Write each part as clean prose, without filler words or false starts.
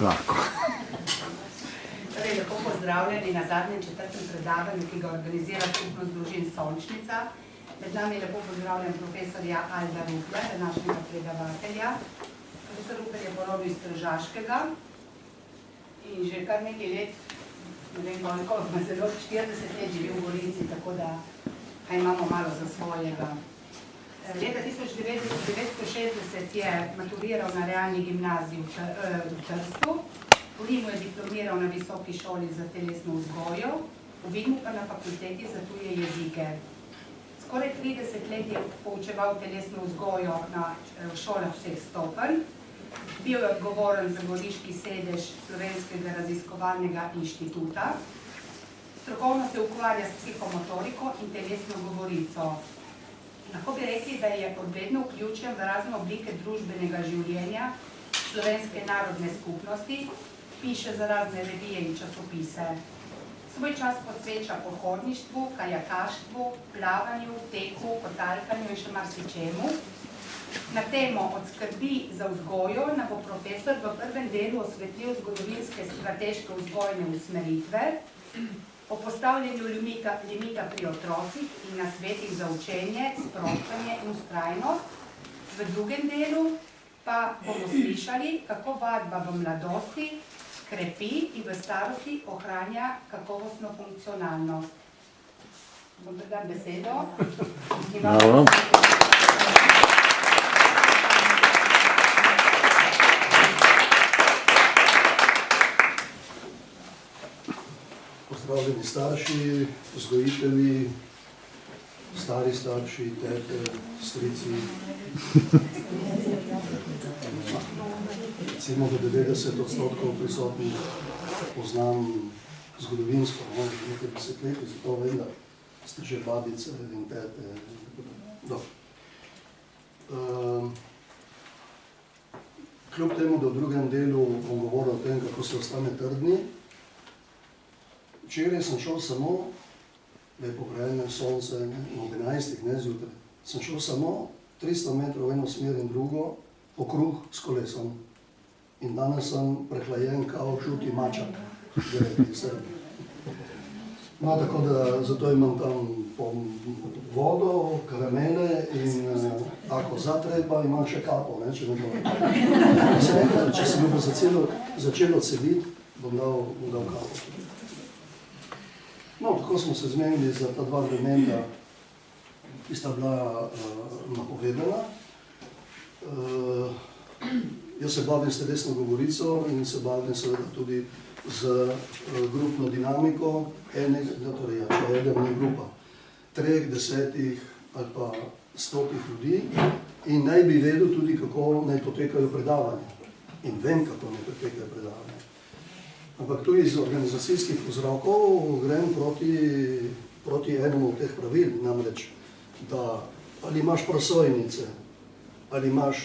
Lahko. Torej, lepo pozdravljeni na zadnjem 4. predavanju, ki ga organizira Skupnost družin Sončnica. Med nami lepo pozdravljam profesorja Alda Rupla, današnjega predavatelja. Profesor Rupel je porodil iz Tržaškega in že kar nekaj let, ne vem koliko, zelo 40 let živi v Gorici, tako da imamo malo za svojega. Leta 1960 je maturiral na realni gimnaziji v Trstu, v Rimu je diplomiral na Visoki šoli za telesno vzgojo, v Vidmu pa na fakulteti za tuje jezike. Skoraj 30 let je poučeval telesno vzgojo na šolah vseh stopenj, bil je odgovoren za goriški sedež Slovenskega raziskovalnega inštituta, strokovno se ukvarja s psihomotoriko in telesno govorico. Lahko bi rekli, da je odvedno vključen v razne oblike družbenega življenja slovenske narodne skupnosti, piše za razne revije in časopise. Svoj čas posveča pohodništvu, kajakaštvu, plavanju, teku, kotalkanju in še marsičemu. Na temo od skrbi za vzgojo nam bo profesor v prvem delu osvetlil zgodovinske strateške vzgojne usmeritve, o postavljanju limita pri otrocih in nasvetih za učenje, sproščanje in vztrajnost. V drugem delu pa bomo slišali, kako vadba v mladosti krepi in v starosti ohranja kakovostno funkcionalnost. Bom predam besedo. Bravo. Pozdravljeni starši, vzgojitelji, stari starši, tete, strici. Recimo do 90% prisotnih poznam zgodovinsko, nekaj desetletij, zato vem, da ste že babice in tete. Kljub temu, da v drugem delu bom govoril o tem, kako se ostane trdni, včeraj sem šel samo, lepo vreme, sonce, ob 11, ne zjutraj, sem šel samo 300 metrov v eno smer in drugo, okrog s kolesom. In danes sem prehlajen kao žuti mačak, gre Srbiji. No, tako da zato imam tam vodo, karamele in ako zatreba imam še kapo, ne, če ne bo. Če se mi bo začelo celiti, bom dal kapo. No, tako smo se zmenili za ta dva elementa, ki sta bila napovedana. Jaz se bavim s telesno govorico in se bavim seveda tudi z grupno dinamiko, torej, če eden ni grupa, 3, 10 ali pa 100 ljudi in naj bi vedel tudi, kako naj potekajo predavanja. In vem, kako naj potekajo predavanja. Ampak tu iz organizacijskih vzrokov grem proti enemu od teh pravil, namreč, da ali imaš prosojnice, ali imaš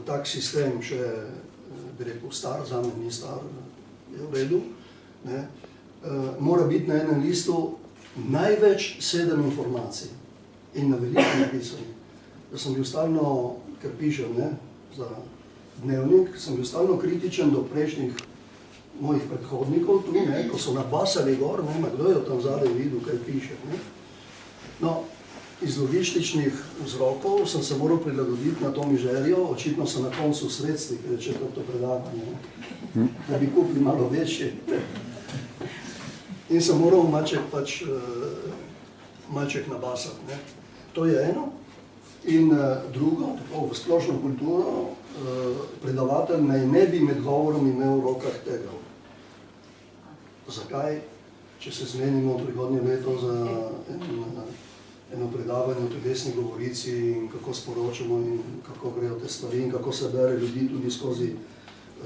tak sistem še, bi rekel, star, zame ni star, je v redu, ne, mora biti na enem listu največ 7 informacij in na veliko napisani. Da sem bil stalno, ker pišem, ne, za dnevnik, sem bil stalno kritičen do prejšnjih mojih predhodnikov tu, ne, ko so nabasali gor, ne, kdo je tam zadaj videl, kaj piše. Ne. No, iz logističnih vzrokov sem se moral prilagoditi na to mižerijo, očitno sem na koncu sredstvi, ker je četrto predavanje, ne, da bi kupili malo večje. In sem moral malček nabasati. Ne. To je eno. In drugo, tako v splošno kulturo, predavatelj naj ne bi med govorom imel v rokah tega. Zakaj? Če se zmenimo prihodnje leto za eno predavanje o telesni govorici in kako sporočamo in kako grejo te stvari in kako se bere ljudi tudi skozi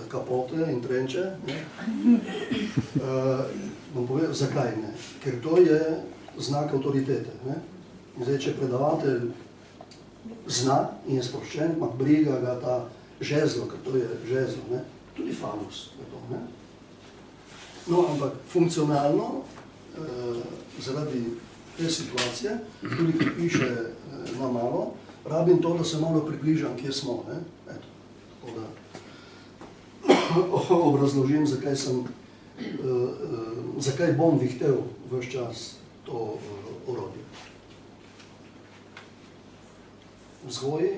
kapote in trenče. Bom povedal, zakaj ne? Ker to je znak avtoritete. In zdaj, če predavatelj zna in je sproščen, ima briga ga ta žezlo, ker to je žezlo, ne? Tudi falus je to. Ne? No, ampak funkcionalno, zaradi te situacije, tudi ki piše na malo, rabim to, da se malo približam, kje smo. Ne? Eto, tako da obrazložim, zakaj bom vihtel ves čas to orodje. V vzgoji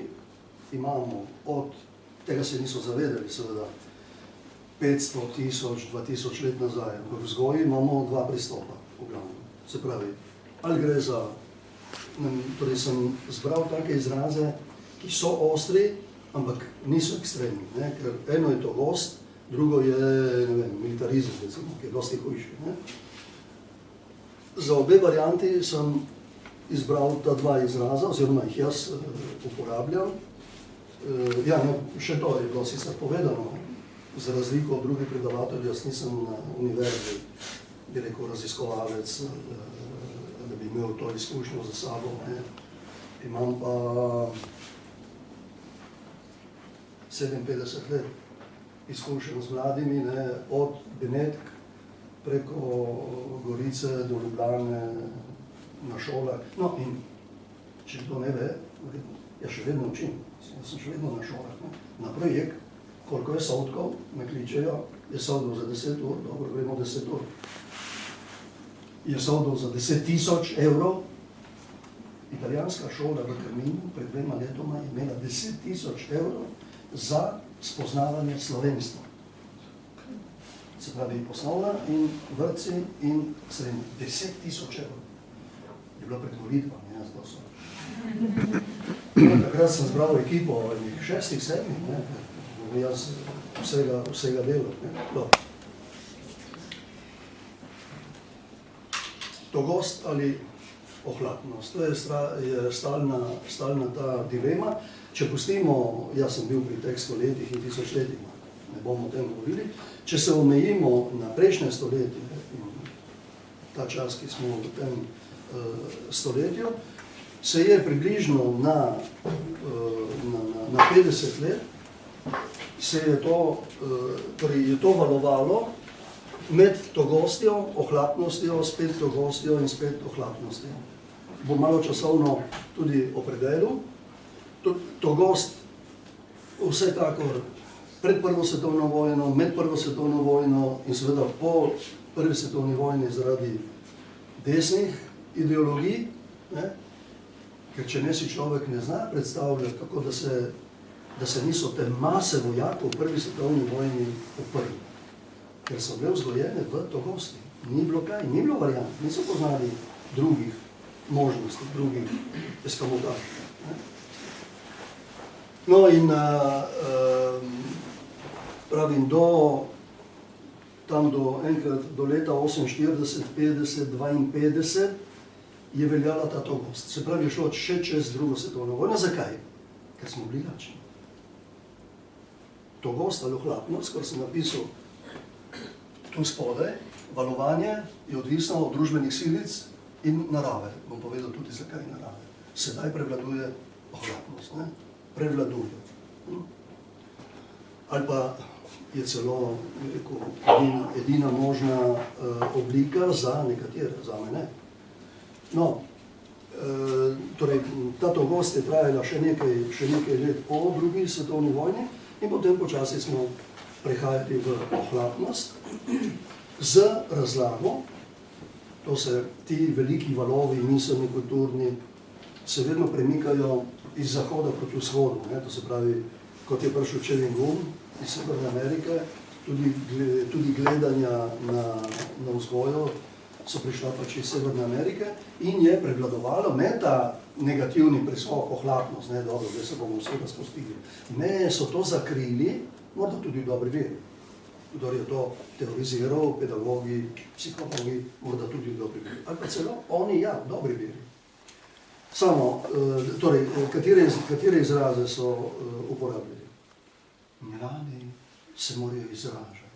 imamo od, tega se niso zavedali seveda, 500, 1000, 2000 let nazaj. V vzgoji imamo dva pristopa, v glavnem. Se pravi, ali gre za, torej sem zbral take izraze, ki so ostri, ampak niso ekstremni, ne? Ker eno je to gost, drugo je, ne vem, militarizem, recimo, ki je dosti hujši, ne? Za obe varianti sem izbral ta dva izraza, oziroma jih jaz uporabljam. Ja, no, še to je bilo sicer povedano, za razliko od drugih predavateljev, jaz nisem na univerzi, bi rekel, raziskovalec, da bi imel to izkušnjo za sabo, ne? Imam pa 57 let izkušen z mladimi, ne, od Benetk preko Gorice do Ljubljane na šolah. No in, če kdo ne ve, jaz še vedno učim, jaz sem še vedno na šolah, ne. Na projekt, koliko je sotkov, me kličejo, je soldov za 10 ur, dobro, gremo 10 ur. Je soldov za 10 000 evrov. Italijanska šola v Krminu pred 2 letoma je imela 10 000 evrov za spoznavanje slovenstva. Se pravi, osnovna in vrtci in srednji. 10 000 evrov. Je bila pred volitvami, ne, zato so. Takrat sem zbral ekipo 6, 7, ne, bom jaz vsega delal, ne. Togost ali ohlapnost, to je stalna ta dilema. Če pustimo, jaz sem bil pri teh stoletjih in tisočletjih, ne bomo o tem govorili, če se omejimo na prejšnje stoletje in ta čas, ki smo v tem stoletju, se je približno na 50 let se je to valovalo med togostjo, ohlapnostjo, spet togostjo in spet ohlapnostjo. Bom malo časovno tudi opredelil. Togost vsekakor pred Prvo svetovno vojno, med Prvo svetovno vojno in seveda po Prvi svetovni vojni zaradi desnih ideologij, ne? Ker če ne si človek ne zna predstavljati, kako da se niso te mase vojakov v Prvi svetovni vojni uprli. Ker so bile vzgojene v togosti. Ni bilo kaj, ni bilo variant, niso poznali drugih možnosti, drugih eskamotažov. No in pravim, tam do leta 48, 50, 52 je veljala ta togost. Se pravi, je šlo še čez Drugo svetovno vojno. Zakaj? Ker smo bili lačni. Togost ali ohlapnost, kar sem napisal tu spodaj, valovanje je odvisno od družbenih silic in narave. Bom povedal tudi, zakaj narave. Sedaj prevladuje ohlapnost, ne? Prevladuje. Ali pa je celo, rekel, edina možna oblika za nekatere, za mene. No, torej, ta togost je trajala še nekaj let po Drugi svetovni vojni in potem počasi smo prehajali v ohlapnost z razlago, to se ti veliki valovi, miselni, kulturni, se vedno premikajo iz zahoda proti vzhodu, ne? To se pravi, kot je prišel Čevin Gum iz Severne Amerike, tudi gledanja na vzgojo so prišla pač iz Severne Amerike in je prevladovalo ne ta negativni preskok, ohlapnost, ne, dobro, da se bomo vsega spustili. Ne, so to zakrili, morda tudi v dobri veri. Kdor je to teoriziral, pedagogi, psihologi, morda tudi v dobri veri. Ali pa celo oni, ja, v dobri veri. Samo, torej, katere izraze so uporabljali? Mladi se morajo izražati.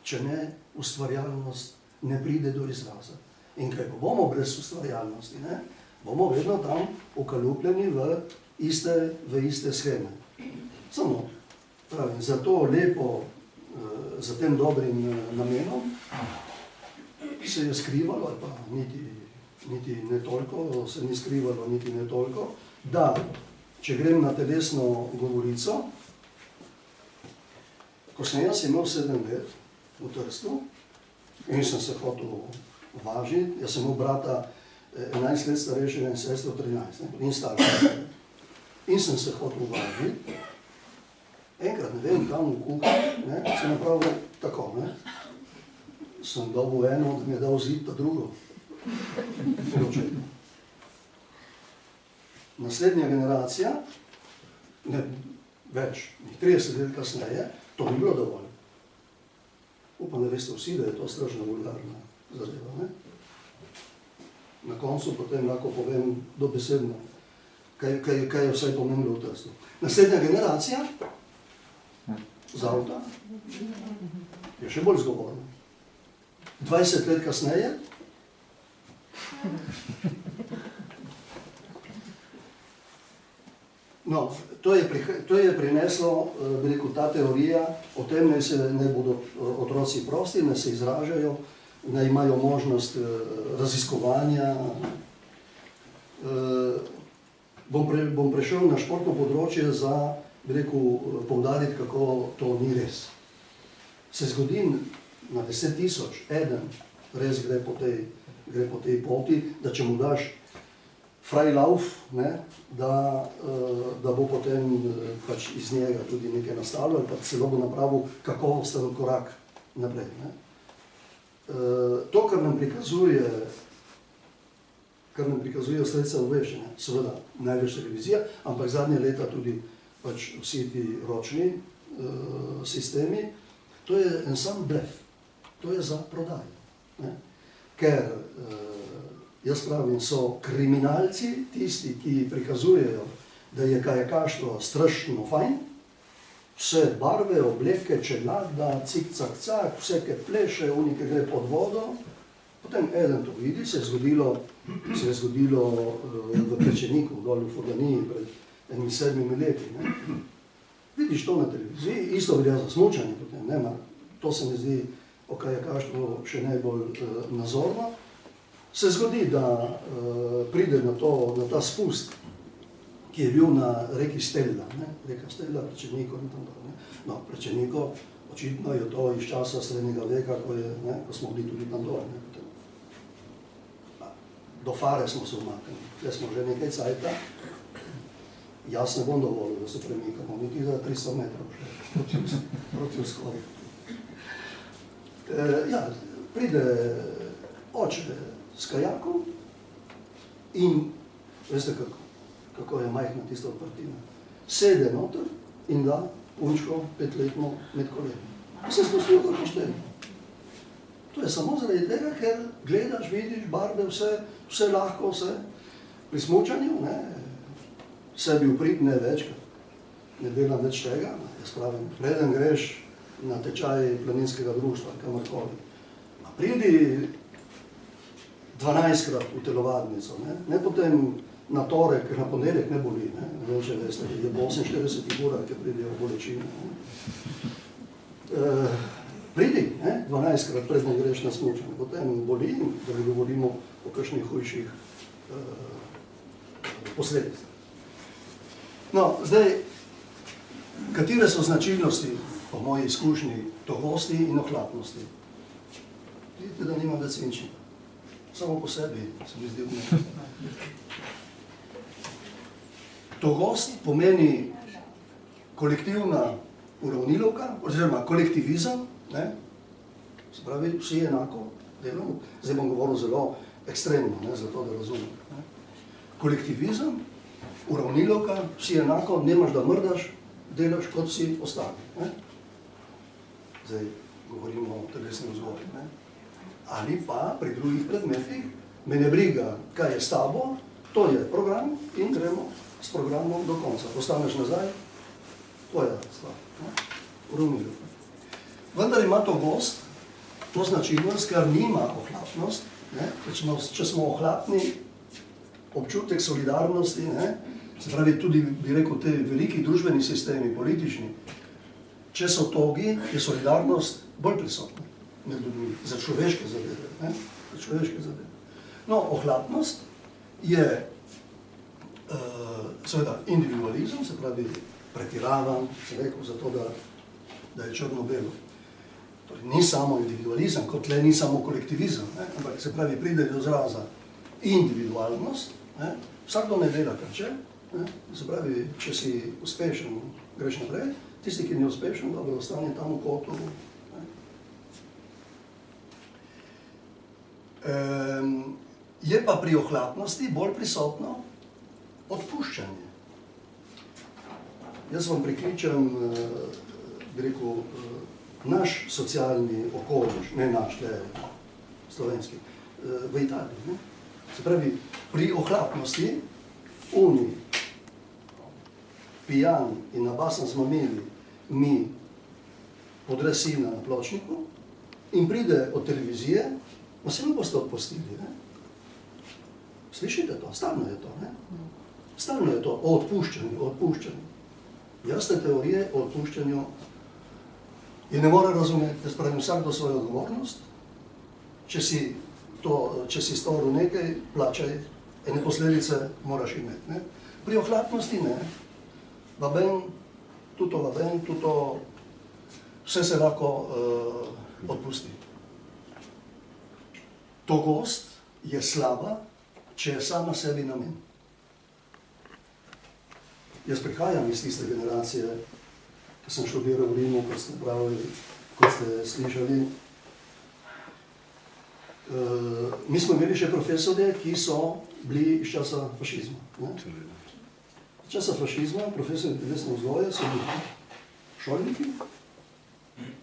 Če ne, ustvarjalnost ne pride do izraza. In kaj bomo brez ustvarjalnosti, ne? Bomo vedno tam ukalupljeni v iste sheme. Samo, pravim, za to lepo, za tem dobrim namenom se je skrivalo, ali pa niti ne toliko, se ni skrivalo niti ne toliko, da, če grem na telesno govorico, Kasneje sem imel 7 let v Trstu in sem se hotel važiti. Jaz sem imel brata 11 let starejšega in sestro 13, in staršega. In sem se hotel važiti. Enkrat, ne vem, kam v kuhinji, sem napravil tako, sem dobil eno, da mi je dal zid, pa drugo. Naslednja generacija, ne več, 30 let kasneje, to ni bilo dovolj. Upam, da veste vsi, da je to strašno vulgarna zadeva, ne? Na koncu potem lahko povem dobesedno, kaj je vse pomenilo v Trstu. Naslednja generacija, z avta, je še bolj zgovorna. 20 let kasneje, no, to je prineslo, bi rekel, ta teorija, o tem naj bodo otroci prosti, naj se izražajo, naj imajo možnost raziskovanja. Bom prešel na športno področje za, bi rekel, poudariti, kako to ni res. Se zgodi na 10 000, eden res gre po tej poti, da če mu daš Freilauf, da bo potem pač iz njega tudi nekaj nastalo ali pa celo bo napravil kakovosten korak naprej. To, kar nam prikazuje sredstva obveščanja, seveda največ televizija, ampak zadnje leta tudi pač vsi ti ročni sistemi, to je en sam blef, to je za prodajo. Ker jaz pravim, so kriminalci tisti, ki prikazujejo, da je kajakaštvo strašno fajn, vse barve, obleke, čelada, cik-cak-cak, vse, ki pleše, unike gre pod vodo. Potem eden to vidi, se je zgodilo v Plečeniku, dol v Furganiji, pred 7 leti. Vidiš to na televiziji, isto velja za smučanje potem, to se mi zdi o kajakaštvu še najbolj nazorno. Se zgodi, da pride na ta spust, ki je bil na reki Stella, reka Stella, Plečeniko in tam dol. No, Plečeniko, očitno je to iz časa srednjega veka, ko smo bili tudi tam dol. Do Fare smo se umaknili, tle smo že nekaj cajta. Jaz ne bom dovolil, da se premikamo, niti za 300 metrov še proti vzhodu. Ja, pride oče s kajakom in veste kako je majhna tista odprtina. Sede noter in da punčko 5-letno med koleni. Vse spustijo kot pošteni. To je samo zaradi tega, ker gledaš, vidiš, barve, vse lahko, vse. Pri smučanju, sebi uprit ne večkrat, ne delam več tega, jaz pravim, preden greš na tečaj planinskega društva, kamorkoli. Pridi 12-krat v telovadnico, ne potem na torek, ker na ponedeljek ne boli, ne vem, če veste, je po 48 urah, ki pridejo bolečine. Pridi, 12-krat predno greš na smučanje, potem boli, da ne govorimo o kakšnih hujših posledicah. No, zdaj, katere so značilnosti, po moji izkušnji, togosti in ohlapnosti? Vidite, da nima več svinčnika. Samo po sebi se mi zdi vmešno. Togost pomeni kolektivna uravnilovka, oziroma kolektivizem, se pravi, vsi enako delamo. Zdaj bom govoril zelo ekstremno, zato da razumem. Kolektivizem, uravnilovka, vsi enako, nemaš da mrdaš, delaš kot vsi ostali. Zdaj govorimo o telesnem vzgoju. Ali pa pri drugih predmetih, me ne briga, kaj je s tabo, to je program in gremo s programom do konca. Postaneš nazaj, tvoja stvar. Uravnilovka. Vendar ima togost, to značilnost, ker nima ohlapnost. Če smo ohlapni, občutek solidarnosti, se pravi tudi, bi rekel, te veliki družbeni sistemi, politični, če so togi, je solidarnost bolj prisotna med ljudmi, za človeške zadeve. No, ohlapnost je seveda individualizem, se pravi pretiravan, se rekel, zato da da je črno-belo. Torej, ni samo individualizem, kot le ni samo kolektivizem, ne? Ampak se pravi, pride do izraza individualnost, ne? Vsakdo ne dela kar če, ne? Se pravi, če si uspešen, greš naprej, tisti, ki ni uspešen, dobro, ostane tam v kotu. Ne? Je pa pri ohlapnosti bolj prisotno odpuščanje. Jaz vam prikličem, bi rekel, naš socialni okoliš, ne naš, le slovenski, v Italiji. Ne? Se pravi, pri ohlapnosti, oni, pijan in nabasan z mamili, mi podre sina na pločniku in pride od televizije, ma se mi boste odpustili, ne? Slišite to? Stalno je to, ne? Stalno je to o odpuščanju, o odpuščanju. Jasne teorije o odpuščanju je ne more razumeti, jaz pravim, vsakdo svojo odgovornost. Če si storil nekaj, plačaj, ene posledice moraš imeti, ne? Pri ohlapnosti ne. Vaben, tuto, vse se lahko odpusti. Togost je slaba, če je sama sebi namen. Jaz prihajam iz tiste generacije, ko sem študiral v Rimu, kot ste pravili, kot ste slišali. Mi smo imeli še profesorje, ki so bili iz časa fašizma. Ne? Z časa fašizma, profesori telesne vzgoje so bili šolniki,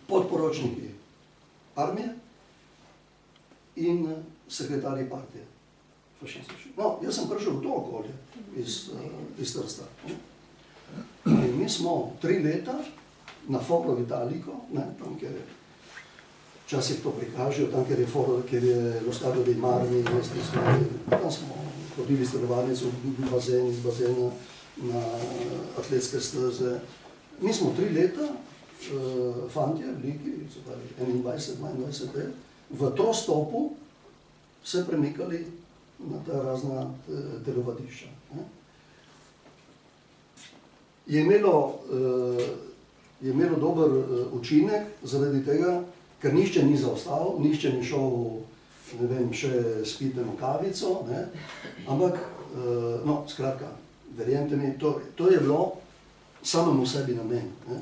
podporočniki armije in sekretarji partije fašistične. No, jaz sem prišel v to okolje iz Trsta. In mi smo 3 leta na Foro Italiko, tam, kjer včasih to prikažejo, tam, kjer je Lo Stadio dei Marmi, tam smo hodili s telovadnico v bazen, iz bazena na atletske steze. Mi smo 3 leta, fantje, veliki, 21-22 let, v trostopu se premikali na ta razna telovadišča. Je imelo dober učinek zaradi tega, ker nihče ni zaostal, nihče ni šel, ne vem, še spiti eno kavico, ne? Ampak, no, skratka, verjemite mi, to je bilo samemu sebi namen. Ne?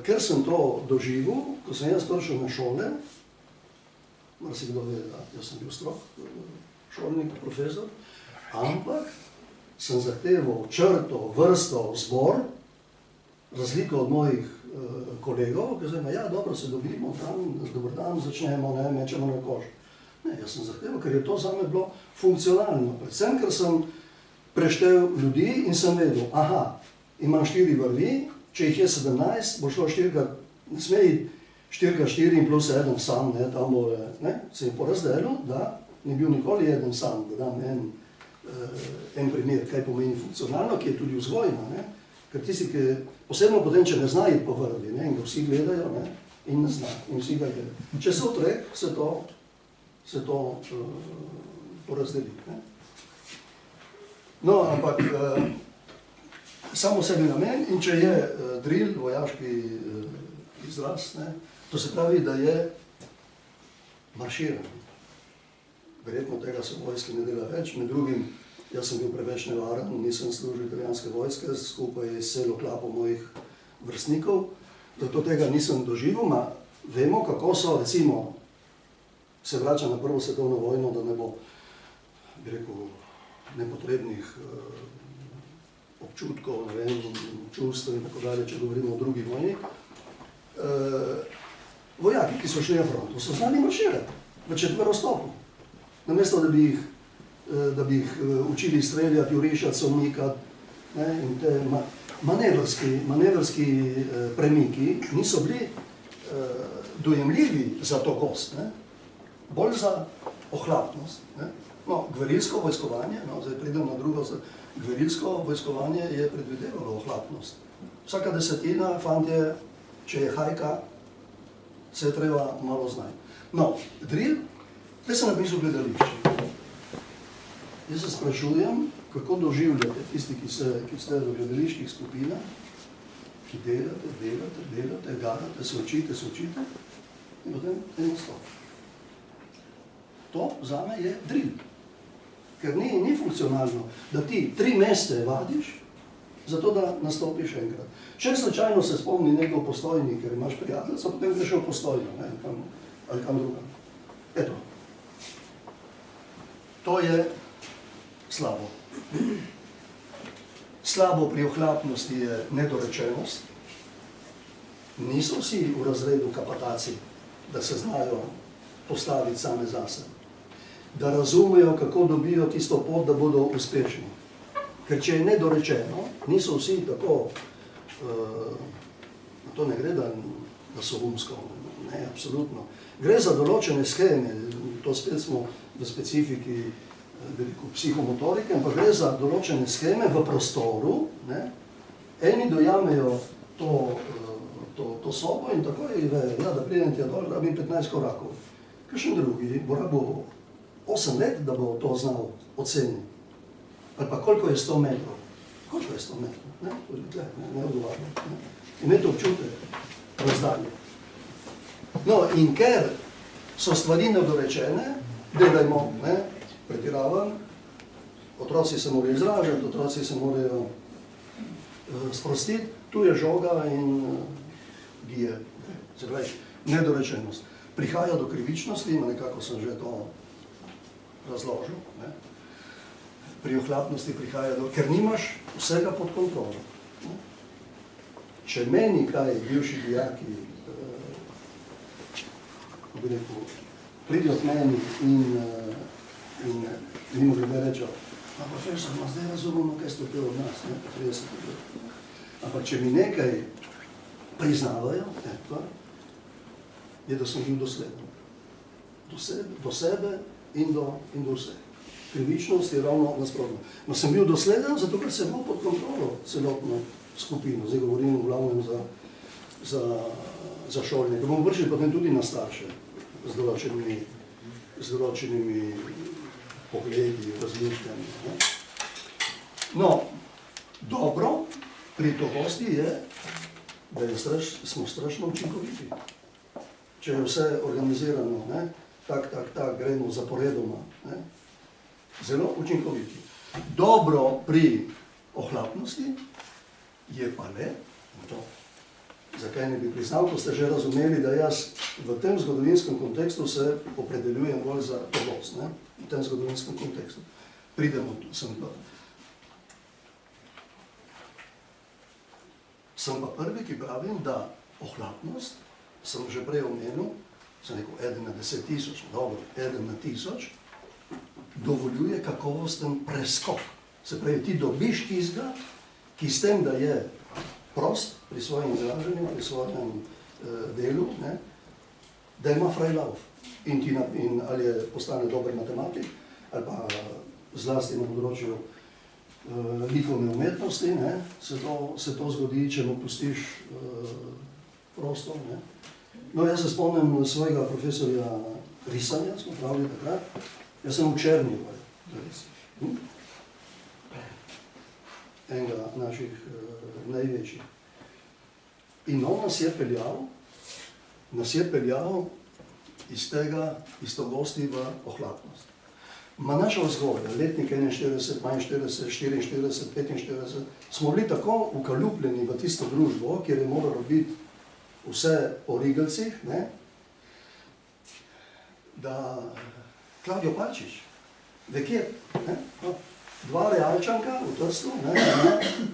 Ker sem to doživel, ko sem jaz prišel na šole, marsikdo ve, da jaz sem bil strog šolnik, profesor, ampak sem zahteval črto, vrsto, zbor, razliko od mojih kolegov, ki zdaj, ja, dobro, se dobimo tam, dober dan, začnemo, ne, mečemo na koš. Ne, jaz sem zahteval, ker je to zame bilo funkcionalno. Predvsem, ker sem preštel ljudi in sem vedel, aha, imam 4 vrvi, če jih je 17, bo šlo 4, ne sme iti 4x4 in plus 1 sam, ne, tam bo, ne, se je porazdelil, da ni bil nikoli eden sam, da dam en primer, kaj pomeni funkcionalno, ki je tudi vzgojno, ne, ker tisti, ki posebno potem, če ne zna iti po vrvi, ne, in ga vsi gledajo, ne, in ne zna, in vsi ga gledajo. Če se otrek, se to porazdeli, ne. No, ampak samo sebi namen, in če je drill, vojaški izraz, ne, to se pravi, da je marširanje. Verjetno tega se vojske ne dela več, med drugim, jaz sem bil preveč nevaren, nisem služil italijanske vojske, skupaj s celo klapo mojih vrstnikov, zato tega nisem doživel, ma vemo, kako so, recimo, se vrača na Prvo svetovno vojno, da ne bo, bi rekel, nepotrebnih občutkov, ne vem, čustev in tako dalje, če govorimo o drugi vojni. Vojaki, ki so šli na frontu, so znali marširati v četverostopu. Namesto, da bi jih učili streljati, jurišati, se umikati, ne, in te manevrski premiki niso bili dojemljivi za to kost, ne, bolj za ohlapnost. Ne. No, gverilsko vojskovanje, no, zdaj pridem na drugo, gverilsko vojskovanje je predvidevalo ohlapnost. Vsaka desetina, fantje, če je hajka, se je treba malo znati. No, drill, zdaj sem napisal gledališče. Jaz se sprašujem, kako doživljate tisti, ki ste v gledaliških skupinah, ki delate, garate, se učite in potem en nastop. To zame je drill. Ker ni funkcionalno, da ti 3 mesece vadiš, zato da nastopiš enkrat. Če slučajno se spomni nekdo Postojni, ker imaš prijateljca, potem greš v Postojno, ali kam drugam. Eto. To je slabo. Slabo pri ohlapnosti je nedorečenost. Niso vsi v razredu kapataci, da se znajo postaviti same zase. Da razumejo, kako dobijo tisto pot, da bodo uspešni. Ker če je nedorečeno, niso vsi tako, to ne gre, da so umsko, ne, absolutno. Gre za določene sheme, to spet smo v specifiki psihomotorike, ampak gre za določene sheme v prostoru, ne. Eni dojamejo to sobo in tako je vejo, ja, da pridem tja dol, rabim 15 korakov. Kakšen drugi bo rabil 8 let, da bo to znal oceniti. Ali pa koliko je 100 metrov. Koliko je 100 metrov? Ne odgovarjam. Imeti občutek razdalje. No, in ker so stvari nedorečene, delajmo, ne, pretiravam, otroci se morajo izražati, otroci se morajo sprostiti, tu je žoga in gije. Se pravi, nedorečenost. Prihaja do krivičnosti, nekako sem že to razložil, ne. Pri ohlapnosti prihaja do, ker nimaš vsega pod kontrolo. Če meni kaj bivši dijaki, bi rekel, pridijo k meni in mi ljudje rečejo, profesor, zdaj razumemo, kaj ste pil od nas, ne, 30 let. Ampak če mi nekaj priznavajo, je, da sem bil dosleden. Do sebe in do vseh. Krivičnost je ravno nasprotno. No, sem bil dosleden, zato ker sem imel pod kontrolo celotno skupino. Zdaj govorim v glavnem za šolnike. Bomo vršili potem tudi na starše z določenimi pogledi, razmišljanji. No, dobro pri togosti je, da smo strašno učinkoviti. Če je vse organizirano, ne, tak, gremo zaporedoma, ne, zelo učinkoviti. Dobro pri ohlapnosti je pa le to. Zakaj ne bi priznal, ko ste že razumeli, da jaz v tem zgodovinskem kontekstu se opredeljujem bolj za togost, ne, v tem zgodovinskem kontekstu. Pridemo tu, sem pa. Sem pa prvi, ki pravim, da ohlapnost, sem že prej omenil, sem rekel, 1 na 10 tisoč, dobro, 1 na 1000, dovoljuje kakovosten preskok. Se pravi, ti dobiš tistega, ki s tem, da je prost pri svojem izraženju, pri svojem delu, ne, da ima frei lauf. In ali je postane dober matematik, ali pa zlasti na področju likovne umetnosti, ne, se to zgodi, če mu pustiš prostor. Ne. No, jaz se spomnim svojega profesorja risanja, smo pravili takrat. Jaz sem v Černju, enega naših največjih. In on nas je peljal iz togosti v ohlapnost. Naša vzgoja, letnik 41, 42, 44, 45, smo bili tako ukaljupljeni v tisto družbo, kjer je moralo biti vse o rigelcih, ne, da Klavdijo Palčič, vekje, ne, 2 realčanka v Trstu, ne,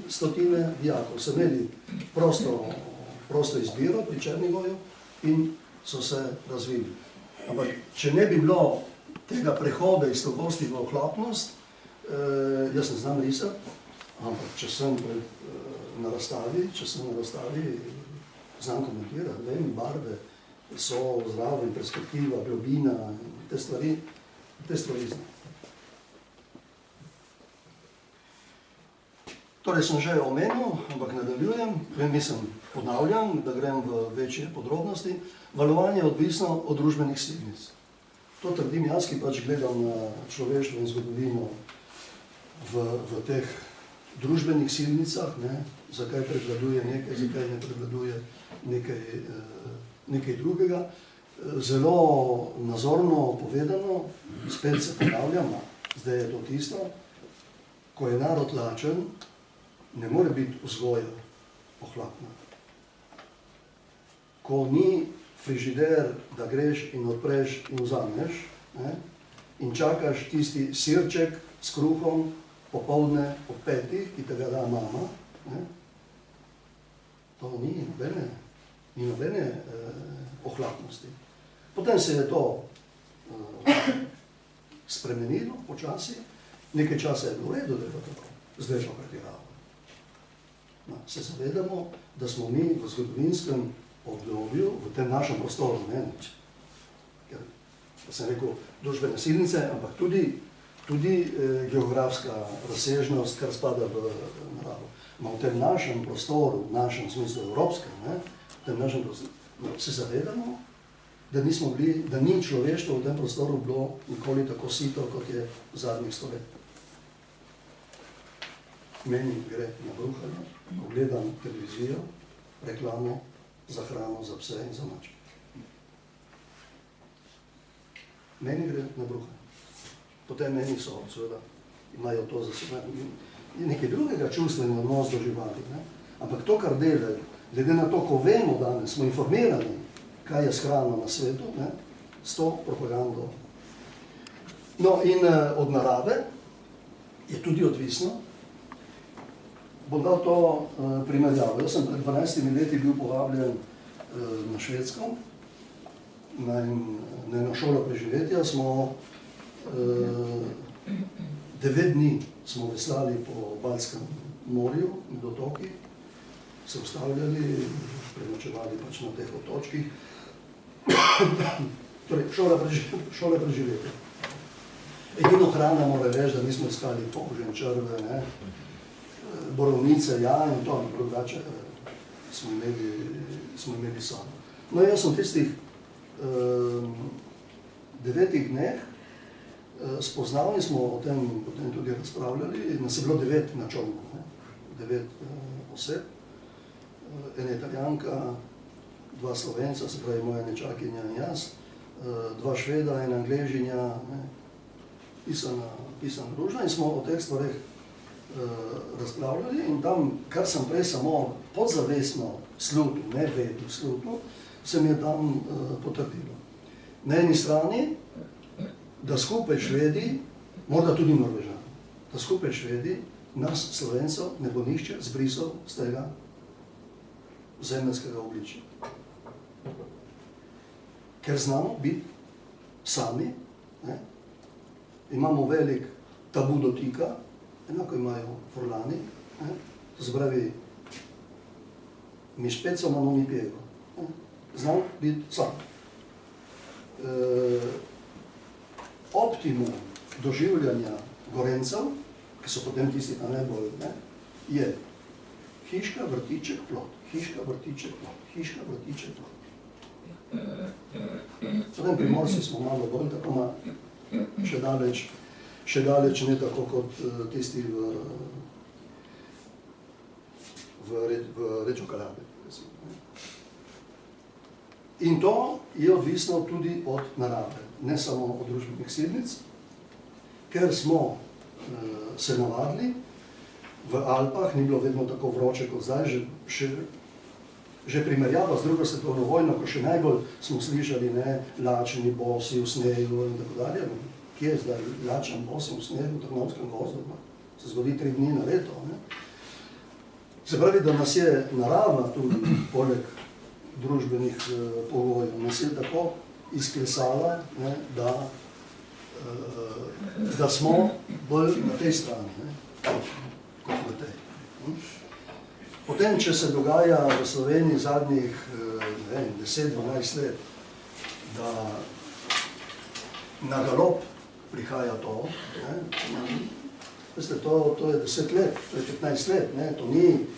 100 dijakov, so imeli prosto izbiro pri Černigoju in so se razvili. Ampak, če ne bi bilo tega prehoda iz togosti v ohlapnost, jaz ne znam risati, ampak če sem na razstavi, znam komentirati, vem, barve so zraven, perspektiva, globina, te stvari znam. Torej sem že omenil, ampak nadaljujem, ponavljam, da grem v večje podrobnosti. Valovanje je odvisno od družbenih slednic. To trdim jaz, ki pač gledam na človeštvo in zgodovino v teh družbenih silnicah, ne, zakaj prevladuje nekaj, zakaj ne prevladuje nekaj drugega. Zelo nazorno povedano, spet se ponavljam, zdaj je to tisto, ko je narod lačen, ne more biti vzgoja ohlapna. Ko ni frižider, da greš in odpreš in vzameš, ne, in čakaš tisti sirček s kruhom popoldne ob 5, ki te ga da mama, ne, to ni nobene ohlapnosti. Potem se je to spremenilo počasi, nekaj časa je bilo v redu, da je bilo tako, zdaj pa pretirano. No, se zavedamo, da smo mi v zgodovinskem obdobju, v tem našem prostoru, ne, ker sem rekel družbene silnice, ampak tudi geografska razsežnost, kar spada v naravo. No, v tem našem prostoru, v našem smislu evropskem, ne, v tem našem prostoru, no, se zavedamo, da ni človeštvo v tem prostoru bilo nikoli tako sito, kot je v zadnjih stoletjih. Meni gre na bruhanje, ko gledam televizijo, reklamo za hrano, za pse in za mačke. Meni gre na bruhanje. Potem meni so, seveda, imajo to za sebe. Je nekaj drugega čustveni odnos do živali, ne? Ampak to, kar delajo, glede na to, ko vemo danes, smo informirani, kaj je s hrano na svetu, ne, s to propagando. No, in od narave je tudi odvisno. Bom dal to primerjavo. Jaz sem pred 12 leti bil povabljen na Švedsko, na eno šolo preživetja. Smo 9 dni smo veslali po Baltskem morju, med otoki, se ustavljali, prenočevali pač na teh otočkih. Torej, šole preživetja. Edino hrana mora reči, da nismo iskali polžen, črve, ne, borovnice, ja, in to, drugače smo imeli sabo. No, jaz sem tistih 9 dneh spoznal in smo o tem potem tudi razpravljali. Nas je bilo 9 na čolnu, 9 oseb, ena Italijanka, 2 Slovenca, se pravi moja nečakinja in jaz, 2 Šveda, ena Angležinja, pisana družina, in smo o teh stvareh razpravljali in tam, kar sem prej samo podzavestno slutil, ne vedel slutil, se mi je tam potrdilo. Na eni strani, da skupaj Švedi, morda tudi Norvežani, da skupaj Švedi, nas Slovencev ne bo nihče zbrisal z tega zemeljskega obličja. Ker znamo biti sami, ne? Imamo velik tabu dotika, enako imajo Furlani, ne? To se pravi, mi špeco imamo mi pjego. Znamo biti sami. Optimum doživljanja Gorencev, ki so potem tisti pa najbolj, ne, je hiška, vrtiček, plot, hiška, vrtiček, plot, hiška, vrtiček, plot. Potem Primorci smo malo bolj, tako ma še daleč ne tako kot tisti v Reggio Calabria. In to je odvisno tudi od narave, ne samo od družbenih silnic, ker smo se navadili, v Alpah ni bilo vedno tako vroče kot zdaj, že primerjava z drugo svetovno vojno, ko še najbolj smo slišali, ne, lačni, bosi v snegu in tako dalje. Kje je zdaj lačen, bosi v snegu, v Trnovskem gozdu? Se zgodi 3 dni na leto. Ne? Se pravi, da nas je narava tudi, poleg družbenih pogojev, nas je tako izklesala, ne, da smo bolj na tej strani, ne, kot v tej. Potem, če se dogaja v Sloveniji zadnjih 10-12 let, da na galop prihaja to, ne, veste, to je 10 let, to je 15 let, ne, to ni,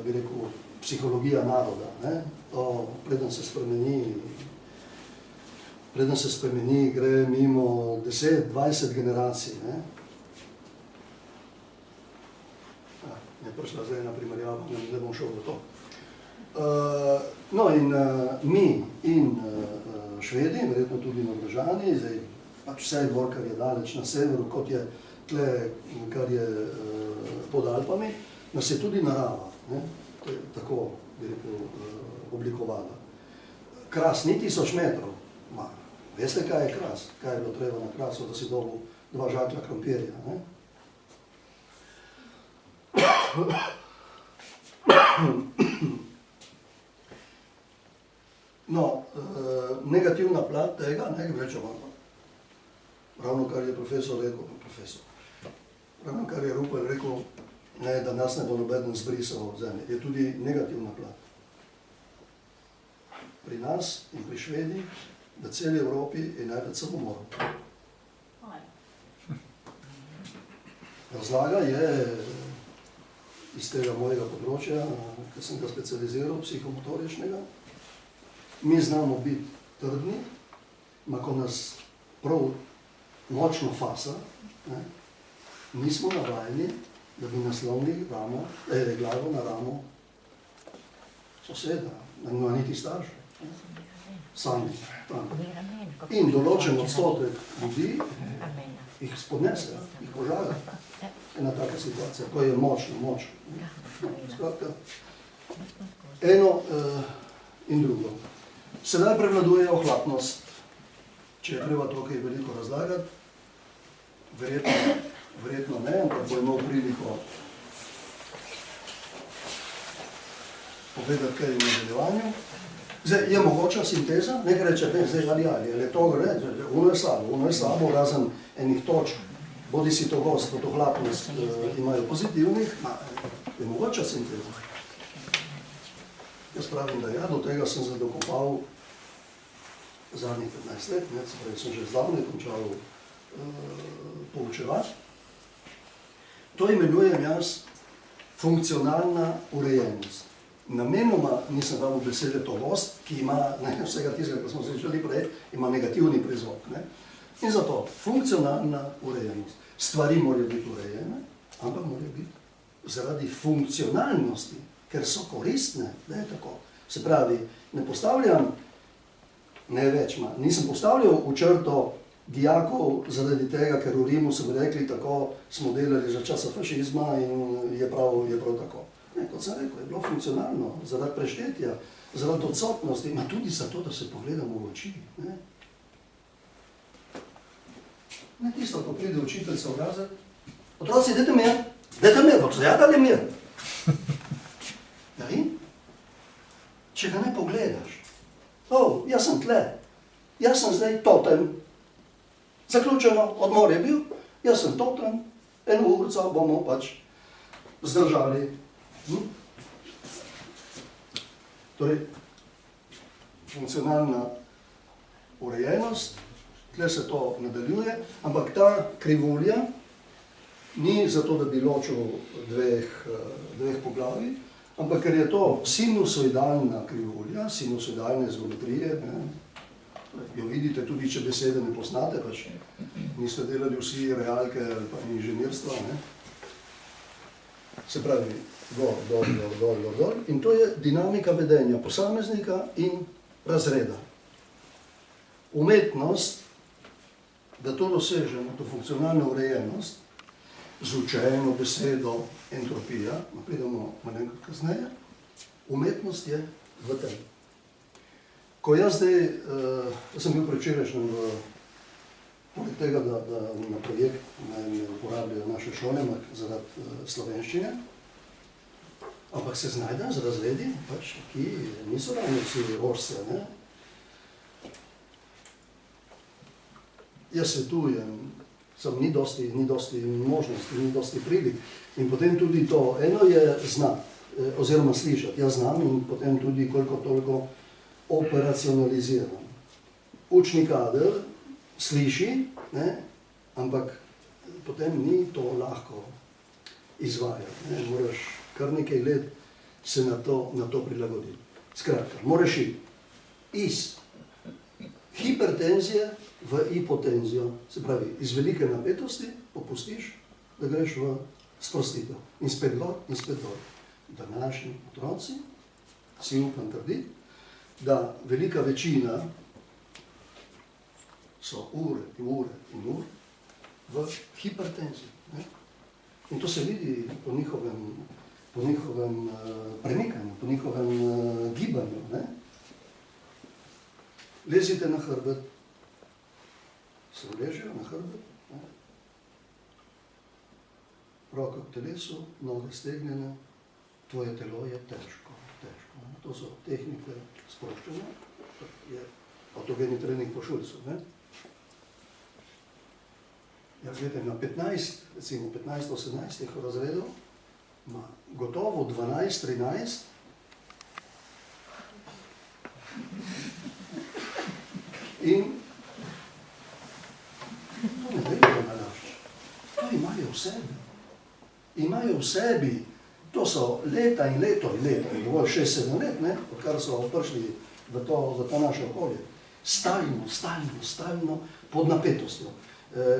bi rekel, psihologija naroda, ne, to preden se spremeni, gre mimo 10-20 generacij, ne. prišla zdaj ena primerjava, ne bom šel v to. No in mi in Švedi, verjetno tudi Norvežani, zdaj pač vse gor, kar je daleč na severu, kot je tle, kar je pod Alpami, nas je tudi narava, ne, tako, bi rekel, oblikovala. Kras ni 1000 metrov, ma, veste, kaj je Kras? Kaj je bilo treba na Krasu, da si dobil 2 žaklja krompirja, ne? No, negativna plat tega, ne rečemo, ravno kar je profesor rekel, ravno kar je Rupel rekel, ne, da nas ne bo nobeden zbrisal od zemlje, je tudi negativna plat. Pri nas in pri Švedi, v celi Evropi je največ samomorov. Razlaga je iz tega mojega področja, ker sem ga specializiral, psihomotoričnega. Mi znamo biti trdni, ko nas prav močno fasa, ne, nismo navajeni, da bi naslonili glavo na ramo soseda, niti starša, sami. In določen odstotek ljudi jih spodnese, jih požaga. Ena taka situacija, ko je močno. Skratka, eno in drugo. Sedaj prevladuje ohlapnost. Če je treba to kaj veliko razlagati, verjetno ne, ampak bo imel priliko povedati kaj v nadaljevanju. Zdaj, je mogoča sinteza, nekaj reče, ne, zdaj ali to gre, ono je slabo, razen enih točk, bodi si to gost, to ohlapnost imajo pozitivnih, je mogoča sinteza. Jaz pravim, da ja, do tega sem se dokopal zadnjih 15 let, sem že zdavnaj končal poučevati. To imenujem jaz funkcionalna urejenost. Namenoma nisem dal v besede togost, ki ima, vsega tistega, kar smo slišali prej, ima negativni prizvok. In zato funkcionalna urejenost. Stvari morajo biti urejene, ampak morajo biti zaradi funkcionalnosti, ker so koristne, da je tako. Se pravi, ne postavljam, ne več, nisem postavljal v črto dijakov zaradi tega, ker v Rimu so mi rekli, tako smo delali za časa fašizma in je prav tako. Ne, kot sem rekel, je bilo funkcionalno, zaradi preštetja, zaradi odsotnosti, ima tudi zato, da se pogledamo v oči. Ne tisto, ko pride učiteljica v razred, otroci, dajte mir, dajte mir. Ja in? Če ga ne pogledaš, jaz sem tle, jaz sem zdaj totem, zaključeno, odmor je bil, jaz sem totem, 1 urico bomo pač zdržali. Torej, funkcionalna urejenost, tle se to nadaljuje, ampak ta krivulja ni zato, da bi ločil dveh poglavij, ampak ker je to sinusoidalna krivulja, sinusoidalne geometrije, jo vidite tudi, če besede ne poznate, pač niste delali vsi realke ali pa inženirstva, se pravi, dol, in to je dinamika vedenja posameznika in razreda. Umetnost, da to dosežemo, to funkcionalno urejenost, z učeno besedo entropija, pridemo malenko kasneje, umetnost je v tem. Ko jaz zdaj, sem bil prečerajšnjem poleg tega, da na projekt ne uporabljajo naše šole zaradi slovenščine, ampak se znajdem z razredi, ki niso ravno vsi rožce. Jaz svetujem, ni dosti možnosti, ni dosti prilik. In potem tudi to, eno je znati, oziroma slišati, jaz znam in potem tudi koliko toliko operacionaliziram. Učni kader sliši, ampak potem ni to lahko izvajati. Moraš kar nekaj let se na to prilagoditi. Skratka, moraš iti iz hipertenzije v hipotenzijo, se pravi, iz velike napetosti popustiš, da greš v sprostitev. In spet gor, in spet dol. Današnji otroci, si upam trditi, da velika večina so ure in ure in ure v hipertenziji. Ne? In to se vidi po njihovem premikanju, po njihovem gibanju. Ne? Lezite na hrbet, se ležijo na hrbet, ne? Roke v telesu, noge stegnjene, tvoje telo je težko, težko. Ne? To so tehnike sproščanja, je autogeni trening po Šulcu. Ne? Ja, gledajte, na 15, recimo 15-18 razredov, ima gotovo 12-13 in to ne vedo nalašč. To imajo v sebi. Imajo v sebi. To so leta in leto in leta, in dovolj 6-7 let, ne, odkar so prišli v to naše okolje. Stalno pod napetostjo.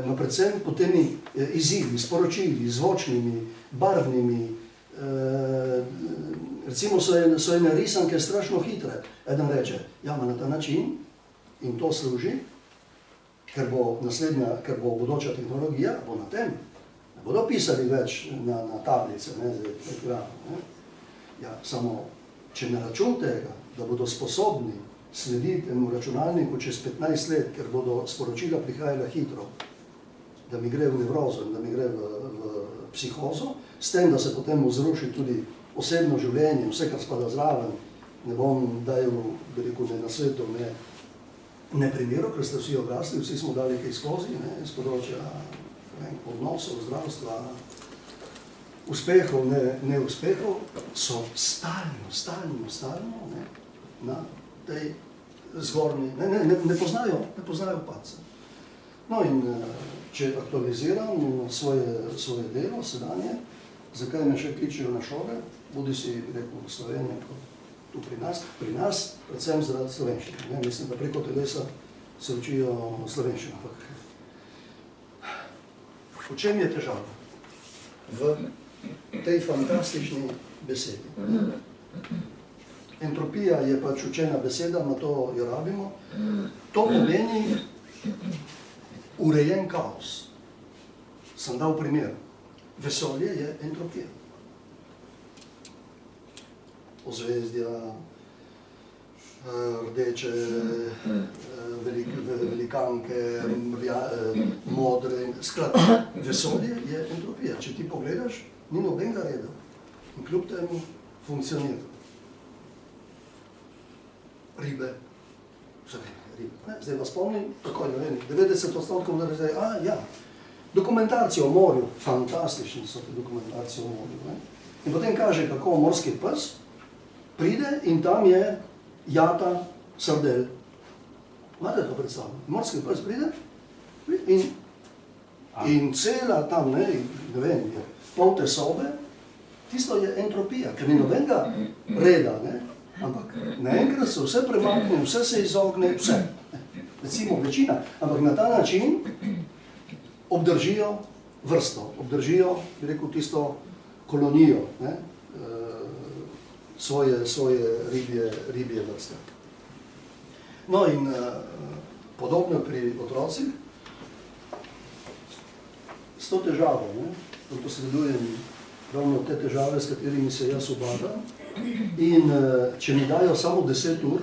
No, predvsem pod temi izzivi, sporočili, zvočnimi, barvnimi. Recimo so ene risanke strašno hitre. Eden reče, ja, na ta način in to služi, ker bo bodoča tehnologija, bo na tem. Ne bodo pisali več na tablice, ne, z ekranom. Ne. Ja, samo, če na račun tega, da bodo sposobni slediti temu računalniku čez 15 let, ker bodo sporočila prihajala hitro, da mi gre v nevrozo in da mi gre v psihozo, s tem, da se potem vzruši tudi osebno življenje, vse, kar spada zraven. Ne bom dajal, bi rekel, ne na svetu, ne primeru, ker ste vsi odrasli, vsi smo dali kaj skozi, ne, iz področja odnosov, zdravstva, uspehov, neuspehov, so stalno, ne, na tej zgornji, ne poznajo padca. No in če aktualiziram svoje delo, sedanje, zakaj me še kličejo na šole, bodi si, rekel, v Sloveniji, kot tu pri nas, predvsem zaradi slovenščine. Mislim, da preko telesa se učijo slovenščino. V čem je težava? V tej fantastični besedi. Entropija je pač učena beseda, na to jo rabimo. To pomeni urejen kaos. Sem dal primer. Vesolje je entropija. Ozvezdja, rdeče, velikanke, modre, skratka, vesolje je entropija. Če ti pogledaš, ni nobenega reda in kljub temu funkcionira. Ribe, zdaj vas spomnim, tako je, 90% da reče, ja, dokumentarci o morju, fantastični so te dokumentarci o morju. Ne? In potem kaže, kako morski pes pride in tam je jata sardel. Imate to predstavljeno? Morski pes pride in cela tam, ne vem, pol te sobe, tisto je entropija, ker ni nobenega reda, ne? Ampak naenkrat se vse premakne, vse se izogne, vse. Recimo večina, ampak na ta način obdržijo vrsto, obdržijo, bi rekel, tisto kolonijo, ne? Svoje ribje vrste. No in podobno pri otrocih, s to težavo, ne? Posredujem ravno te težave, s katerimi se jaz ubadam. In če mi dajo samo 10 ur,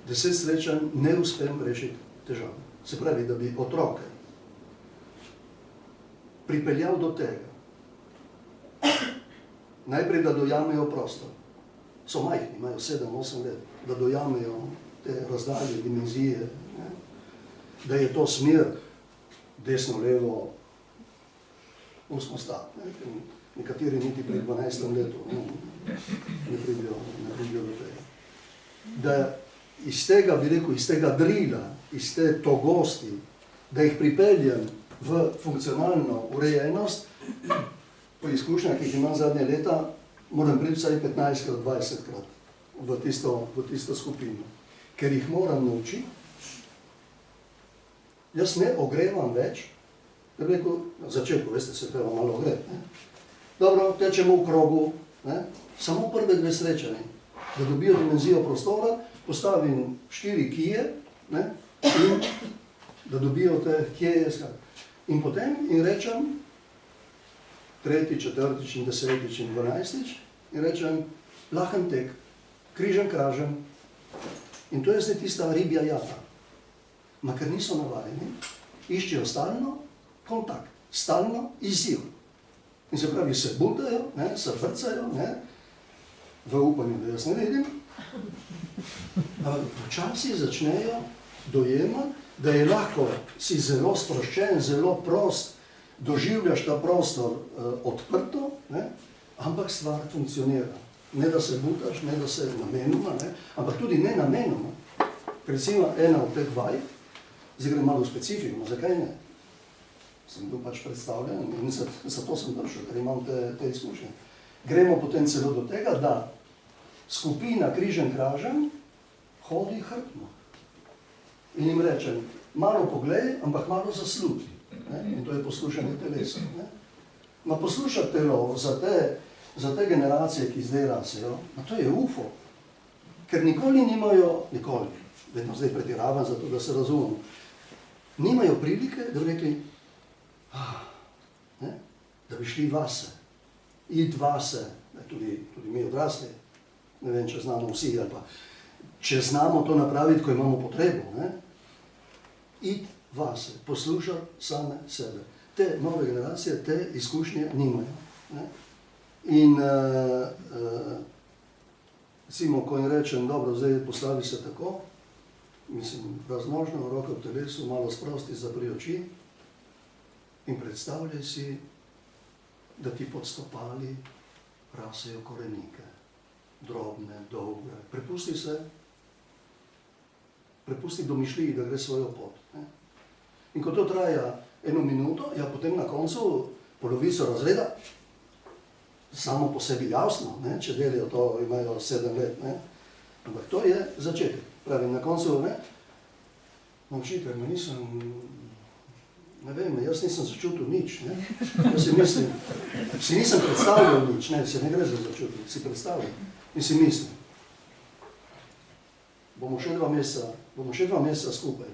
10 srečanj, ne uspem rešiti težave. Se pravi, da bi otroke pripeljal do tega, najprej, da dojamejo prostor. So majhni, imajo 7-8 let, da dojamejo te razdalje, dimenzije, ne? Da je to smer desno, levo, usmo stat. Nekateri niti pri 12. letu ne pridijo do tega. Da iz tega, bi rekel, iz tega drila, iz te togosti, da jih pripeljem v funkcionalno urejenost, po izkušnjah, ki jih imam zadnje leta, moram priti vsaj 15-krat, 20-krat v tisto skupino. Ker jih moram naučiti, jaz ne ogrevam več Ker bi rekel, na začetku, veste, se treba malo ogret. Dobro, tečemo v krogu, ne? Samo prve dve srečanje, da dobijo dimenzijo prostora, postavim 4 kije, ne? In da dobijo te kije. In potem in rečem, 3., 4., 10. in 12. in rečem, lahen tek, križem, kražem. In to je zdaj tista ribja jata. Ma ker niso navajeni, iščejo stalno kontakt, stalno izziv. In se pravi, se budajo, ne, se vrcajo, ne, v upanju, da jaz ne vidim, ampak počasi začnejo dojemati, da je lahko si zelo sproščen, zelo prost, doživljaš ta prostor odprto, ne, ampak stvar funkcionira. Ne da se budaš, ne da se namenoma, ne, ampak tudi ne namenoma. Recimo ena od teh vaj, zdaj gre malo specifično, zakaj ne? Sem bil pač predstavljen in zato sem prišel, ker imam te izkušnje. Gremo potem celo do tega, da skupina križem kražem hodi hrbtno. In jim rečem, malo poglej, ampak malo zasluti. In to je poslušanje telesa. Ma poslušati telo za te generacije, ki zdaj rasejo, to je UFO. Ker nikoli nimajo, vedno zdaj pretiravam, zato da se razumemo, nimajo prilike, da bi rekli, da bi šli vase, id vase, tudi mi odrasli, ne vem, če znamo vsi, ali pa če znamo to napraviti, ko imamo potrebo, id vase, poslušati same sebe. Te nove generacije, te izkušnje nimajo. In recimo, ko jim rečem, dobro, zdaj postavi se tako, mislim, raznožno, roke v telesu, malo sprosti, zapri oči in predstavljaj si, da ti pod stopali rasejo korenike, drobne, dolge. Prepusti se, prepusti domišljiji, da gre svojo pot. In ko to traja 1 minuto, ja potem na koncu polovico razreda, samo po sebi jasno, če delijo to, imajo 7 let, ampak to je začetek. Pravim, na koncu, učitelj, ne vem, jaz nisem začutil nič, jaz si mislim, si nisem predstavljal nič, se ne gre za začutil, si predstavljal in si mislim, bomo še 2 meseca skupaj,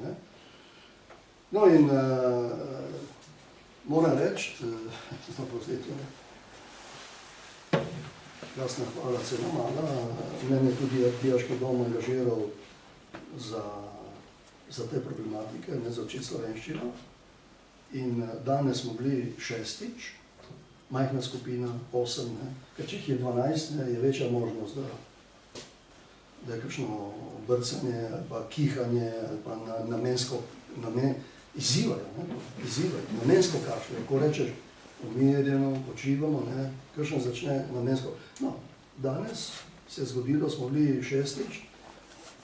no in moram reči, jasna hvala celo mala, mene je tudi Arhijaški dom angažiral za te problematike, za učiti slovenščino. In danes smo bili 6. Majhna skupina, 8, ker če jih je 12, je večja možnost, da je kakšno brcanje ali pa kihanje ali pa namensko, izzivajo, namensko kašljajo, ko rečeš umirjeno, počivamo, kakšno začne namensko. No, danes se je zgodilo, smo bili 6,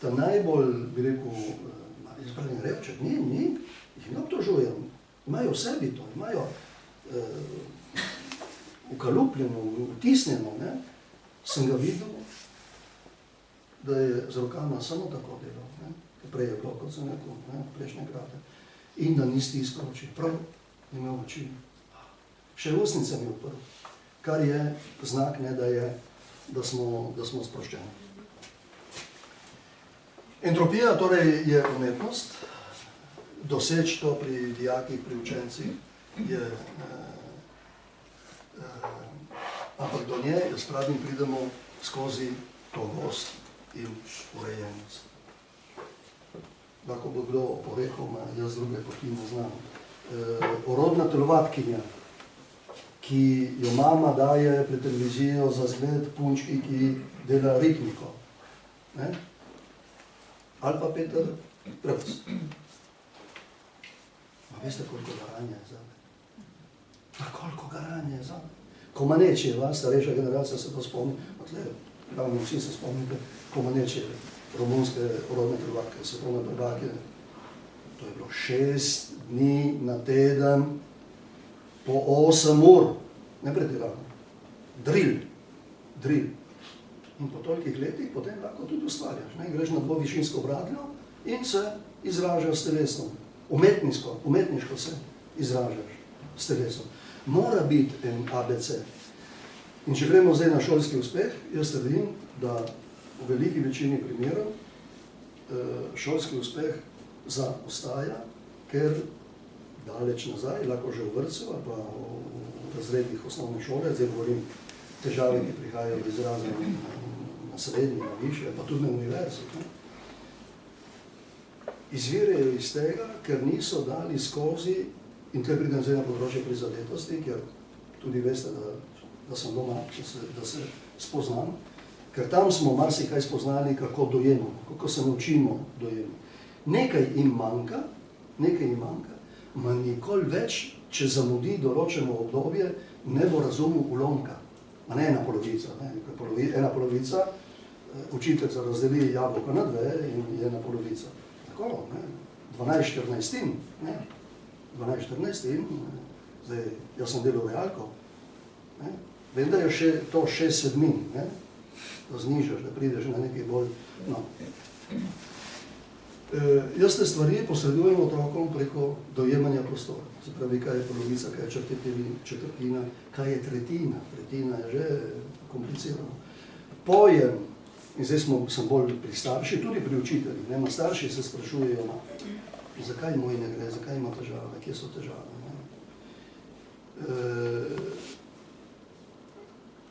ta najbolj, bi rekel, izpravljen revček, jih ne obtožujem, imajo v sebi to, imajo ukalupljeno, vtisnjeno, sem ga videl, da je z rokama samo tako delal, prej je bilo, kot sem rekel, prejšnje krate, in da ni stiskal oči, prav imel oči, še usnice mi uprl, kar je znak, da smo sproščeni. Entropija torej je umetnost, doseči to pri dijakih, pri učencih, ampak do nje, jaz pravim, pridemo skozi togost in urejenost. Lahko bo kdo oporekel, jaz druge poti ne znam. Orodna telovadkinja, ki jo mama daje pri televizijo za zgled punčki, ki dela ritmiko. Ali pa Peter Prevc. Veste, koliko garanja je zame? Koliko garanja je zame? Komanečeva, starejša generacija se to spomni, pravno vsi se spomnite, Komanečeve, romunske orodne telovadke, svetovne prvake. To je bilo 6 dni na teden, po 8 ur, ne pretiravno. Drill. In po tolikih letih potem lahko tudi ustvarjaš. Greš na dvovišinsko bradljo in se izražaš s telesom. Umetniško se izražaš. s telesom. Mora biti en ABC. In če gremo zdaj na šolski uspeh, jaz trdim, da v veliki večini primerov šolski uspeh zaostaja, ker daleč nazaj, lahko že v vrtcu ali pa v razredih osnovne šole, zdaj govorim težave, ki prihajajo v izrazu na srednji, na višji, pa tudi na univerzi. Izvirajo iz tega, ker niso dali skozi, in tukaj pridem zdaj na področje prizadetosti, ker tudi veste, da sem doma, da se spoznam, ker tam smo marsikaj spoznali, kako dojemamo, kako se naučimo dojemati. Nekaj jim manjka, ma nikoli več, če zamudi določeno obdobje, ne bo razumel ulomka. Ma ne ena polovica, ena polovica, učiteljica razdeli jabolko na dve in je ena polovica. Tako, 12-14, 12-14, zdaj, jaz sem delal realko, vem, da je to 6/7, da znižaš, da prideš na nekaj bolj, jaz te stvari posredujem otrokom preko dojemanja prostora. Se pravi, kaj je polovica, kaj je četrtina, kaj je tretjina. Tretjina je že komplicirano. Pojem, in zdaj sem bolj pri starši, tudi pri učiteljih, starši se sprašujejo, zakaj moj ne gre, zakaj ima težave, kje so težave.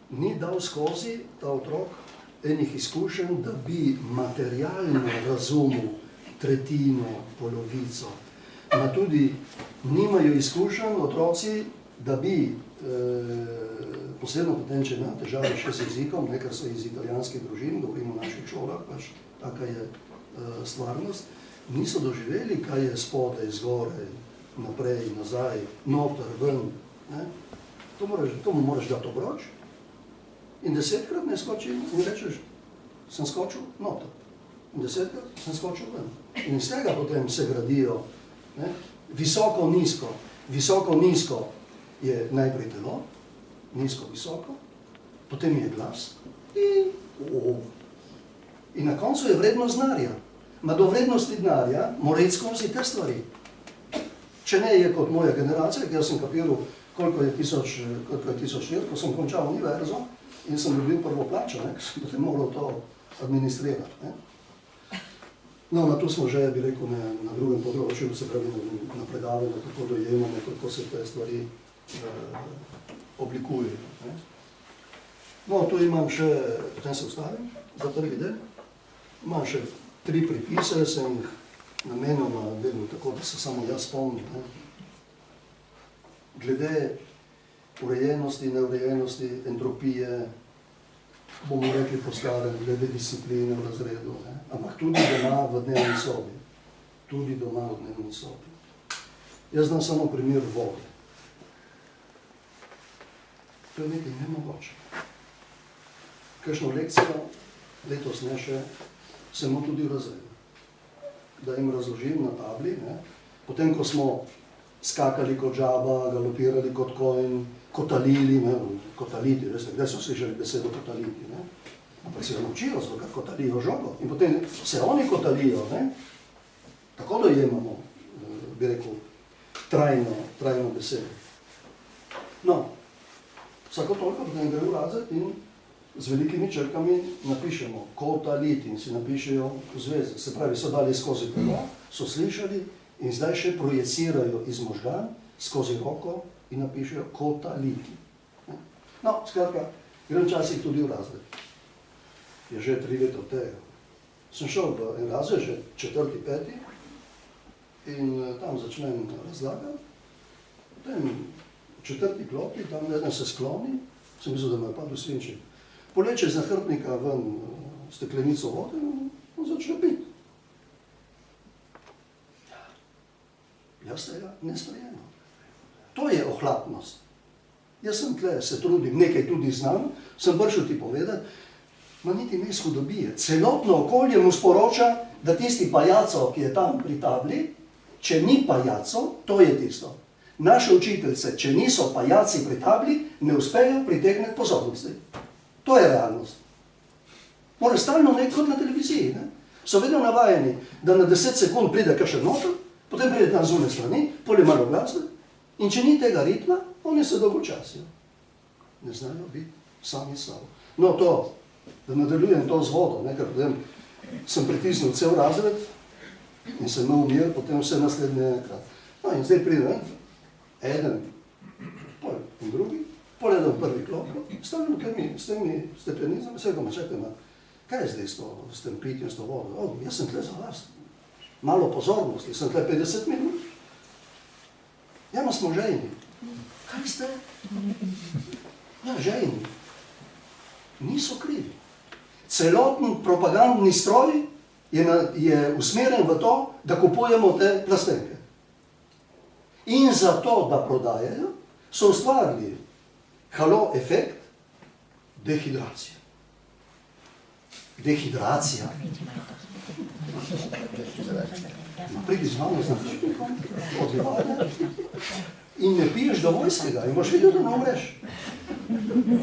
Ni dal skozi ta otrok enih izkušenj, da bi materialno razumel tretjino, polovico. Ma tudi nimajo izkušenj otroci, da bi, posebno potem, če imajo težave še z jezikom, ker so iz italijanskih družin, govorimo o naših šolah, pač taka je stvarnost, niso doživeli, kaj je spodaj, zgoraj, naprej, nazaj, noter, ven. To mu moraš dati obroč in 10-krat ne skoči in rečeš, sem skočil noter. In 10-krat sem skočil ven. In iz tega potem se gradijo visoko, nizko. Visoko, nizko je najprej telo, nizko, visoko, potem je glas in na koncu je vrednost denarja. Ma do vrednosti denarja mora iti skozi te stvari. Če ne je kot moja generacija, ki jaz sem kapiral, koliko je 1000 let, ko sem končal univerzo in sem dobil prvo plačo, ker sem potem moral to administrirati. No, na to smo že, bi rekel, na drugem področju, se pravi na predavanju, kako dojemamo, kako se te stvari oblikujejo. No, tu imam še, potem se ustavim za prvi del, imam še 3 pripise, sem jih namenoma delal tako, da se samo jaz spomnim. Glede urejenosti, neurejenosti, entropije, bomo rekli po starem, glede discipline v razredu, ampak tudi doma v dnevni sobi. Tudi doma v dnevni sobi. Jaz znam samo primer vode. To je nekaj nemogoče. Kakšno lekcijo, letos ne še, sem tudi v razredu. Da jim razložim na tabli, potem ko smo skakali kot žaba, galopirali kot konj, kotalili, kotaliti, veste, kdaj so slišali besedo kotaliti, ampak se naučijo, zakaj kotalijo žogo in potem se oni kotalijo, tako dojemamo, bi rekel, trajno besedo. No, vsako toliko potem gre v razred in z velikimi črkami napišemo kotaliti in si napišejo v zveze. Se pravi, so dali skozi telo, so slišali in zdaj še projecirajo iz možgan skozi roko in napišejo kotaliti. No, skratka, grem včasih tudi v razred. Je že 3 leta od tega. Sem šel v en razred, že 4., 5. in tam začnem razlagati. Potem v 4. klopi, tam eden se skloni, sem mislil, da me je padel svinček. Poleče iz nahrbtnika ven steklenico vode in začne piti. Jaz tega ne sprejemam. To je ohlapnost. Jaz sem tle, se trudim, nekaj tudi znam, sem prišel ti povedati, ma niti ne iz hudobije. Celotno okolje mu sporoča, da tisti pajaco, ki je tam pri tabli, če ni pajaco, to je tisto. Naše učiteljice, če niso pajaci pri tabli, ne uspejo pritegniti pozornosti. To je realnost. Mora stalno kot na televiziji. So vedno navajeni, da na 10 sekund pride kakšen noter, potem pride tam zunaj strani, potem je malo glasbe In če ni tega ritma, oni se dolgočasijo. Ne znajo biti sami s sabo. No to, da nadaljujem to z vodo, ker potem sem pritisnil cel razred in sem imel mir, potem vse naslednje krat. No in zdaj pride eden, pol in drugi, pol eden prvi klop, stavljam s temi stepenizami, vse ga čakaj, kaj je zdaj s tem pitjem, s to vodo? Jaz sem tle za vas. Malo pozornosti, sem tle 50 minut. Ja, ma smo žejni. Kaj ste? Ja, žejni. Niso krivi. Celoten propagandni stroj je usmerjen v to, da kupujemo te plastenke. In zato, da prodajajo, so ustvarili halo efekt dehidracije. Dehidracija. Pridi z vami, znaš, odlivanja in ne piješ dovoljskega in boš videl, da ne umreš.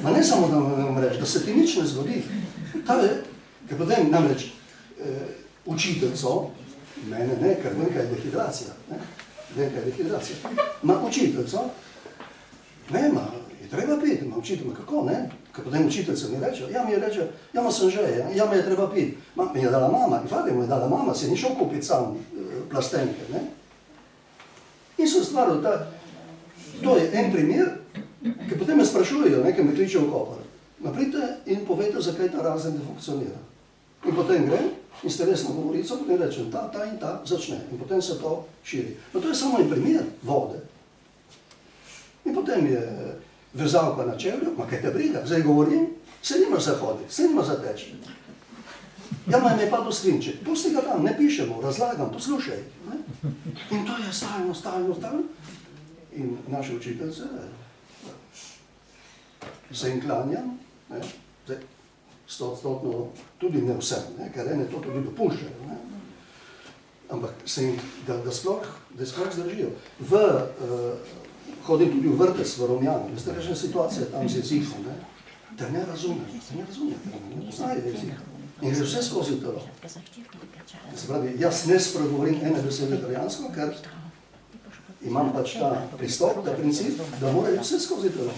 Ma ne samo, da ne umreš, da se ti nič ne zgodi. Ker potem namreč učiteljco, mene ne, ker vem, kaj je dehidracija. Vem, kaj je dehidracija. Ma učiteljco, nema, je treba piti, ma učiteljma, kako ne? Ker potem učiteljca mi reče, ja mi je reče, ja ma sem že, ja me je treba piti. Ma mi je dala mama, in fakt mu je dala mama, se ni šel kupiti sam plastenke, ne? In so stvarili to je en primer, ker potem me sprašujejo, ker me kliče v Koper. Naprite in povejte, zakaj ta razred ne funkcionira. In potem grem in s telesno govorico, potem rečem, ta in ta začne. In potem se to širi. No to je samo en primer vode. In potem je vezalka na čevlju, ma kaj te briga, zdaj govorim, se nima za hoditi, se nima za teči. Ja, ma je padel strinček, pusti ga tam, ne pišemo, razlagam, poslušaj. In to je stalno. In naše učiteljce, se jim klanjam, zdaj 100% tudi ne vsem, ker ene to tudi dopuščajo, ampak se jim, da sploh zdržijo. Hodim tudi v vrtec v Romjanu, veste, rečna situacija tam z jezikom, da ne razumete, ne poznajo jezik. In gre vse skozi telo. Se pravi, jaz ne spregovorim ene besede italijansko, ker imam pač ta pristop, ta princip, da morajo vse skozi telo.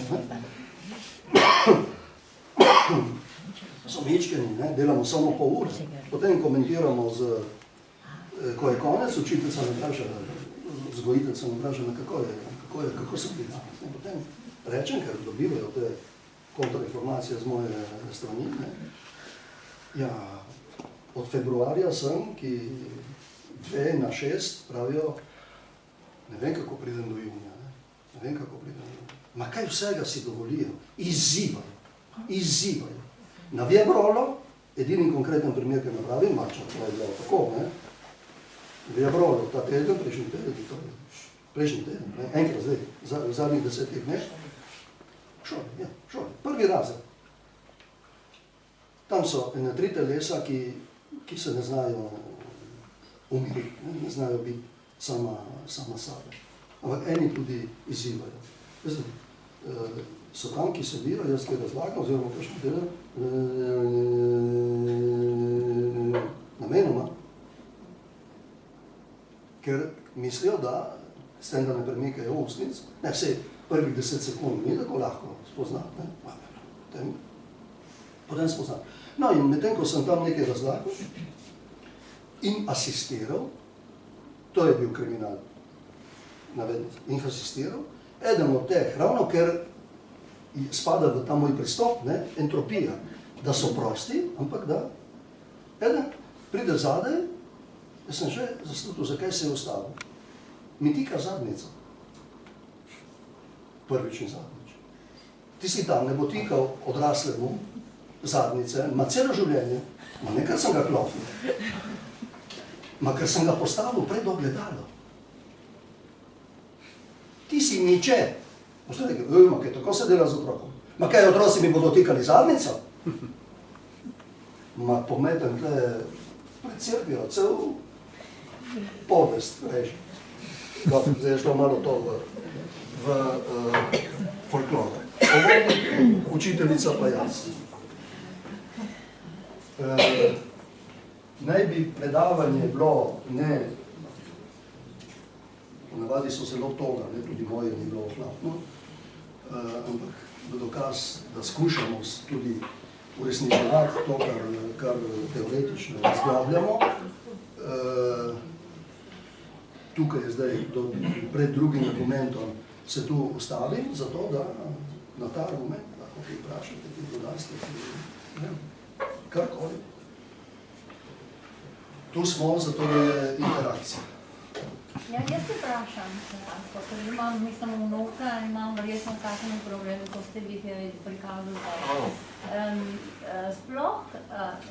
So mečkeni, delamo samo pol ure, potem komentiramo, ko je konec, učiteljica me vpraša, vzgojiteljica me vpraša, kako so bili danes. Potem rečem, ker dobivajo te kontrainformacije z moje strani. Ja, od februarja sem, ki 2 na 6 pravijo, ne vem, kako pridem do junija, Ma kaj vsega si dovolijo? Izzivajo. Na Vjebrolo, edini konkreten primer, ki napravim, Marča, to je bilo tako, Vjebrolo, ta teden, prejšnji teden, enkrat zdaj, v zadnjih 10 dneh, šoli, prvi razred. Tam so ene 3 telesa, ki se ne znajo umiriti, ne znajo biti sama sebe. Ampak eni tudi izzivajo. So tam, ki sedijo, jaz kaj razlagam, oziroma kakšno delo, namenoma, ker mislijo, da s tem, da ne premikajo ustnic, ne, vse prvih 10 sekund ni tako lahko spoznati, potem spoznati. No in medtem, ko sem tam nekaj razlagal in asistiral, to je bil kriminal, navednic, in asistiral, eden od teh, ravno ker spada v ta moj pristop, entropija, da so prosti, ampak da eden pride zadaj, jaz sem že zaslutil, zakaj se je ustavil. Mi tika zadnica. Prvič in zadnjič. Ti si tam, ne bo tikal odraslemu zadnice, ma celo življenje, ma ne ker sem ga klopil, ma ker sem ga postavil pred ogledalo. Ti si niče. Pošto rekel, ma kaj, tako se dela z otrokom. Ma kaj, otroci mi bodo tikali zadnico? Ma pometem tle pred cerkvijo, cel povest, reži. Zdaj je šlo malo to v folklore. Učiteljica pa jaz. Naj bi predavanje bilo ne ponavadi so zelo toga, ne, tudi moje ni bilo ohlapno, ampak v dokaz, da skušamo tudi uresničevati to, kar teoretično razglabljamo. Tukaj je zdaj pred drugim argumentom se tu ustavim, zato da na ta argument lahko kaj vprašate, ki dodaste, karkoli. Tu smo, zato je interakcija. Ja, jaz se vprašam, ker imam, mislim, vnuka, imam verjetno takšne probleme, ko ste vi prikazali. Sploh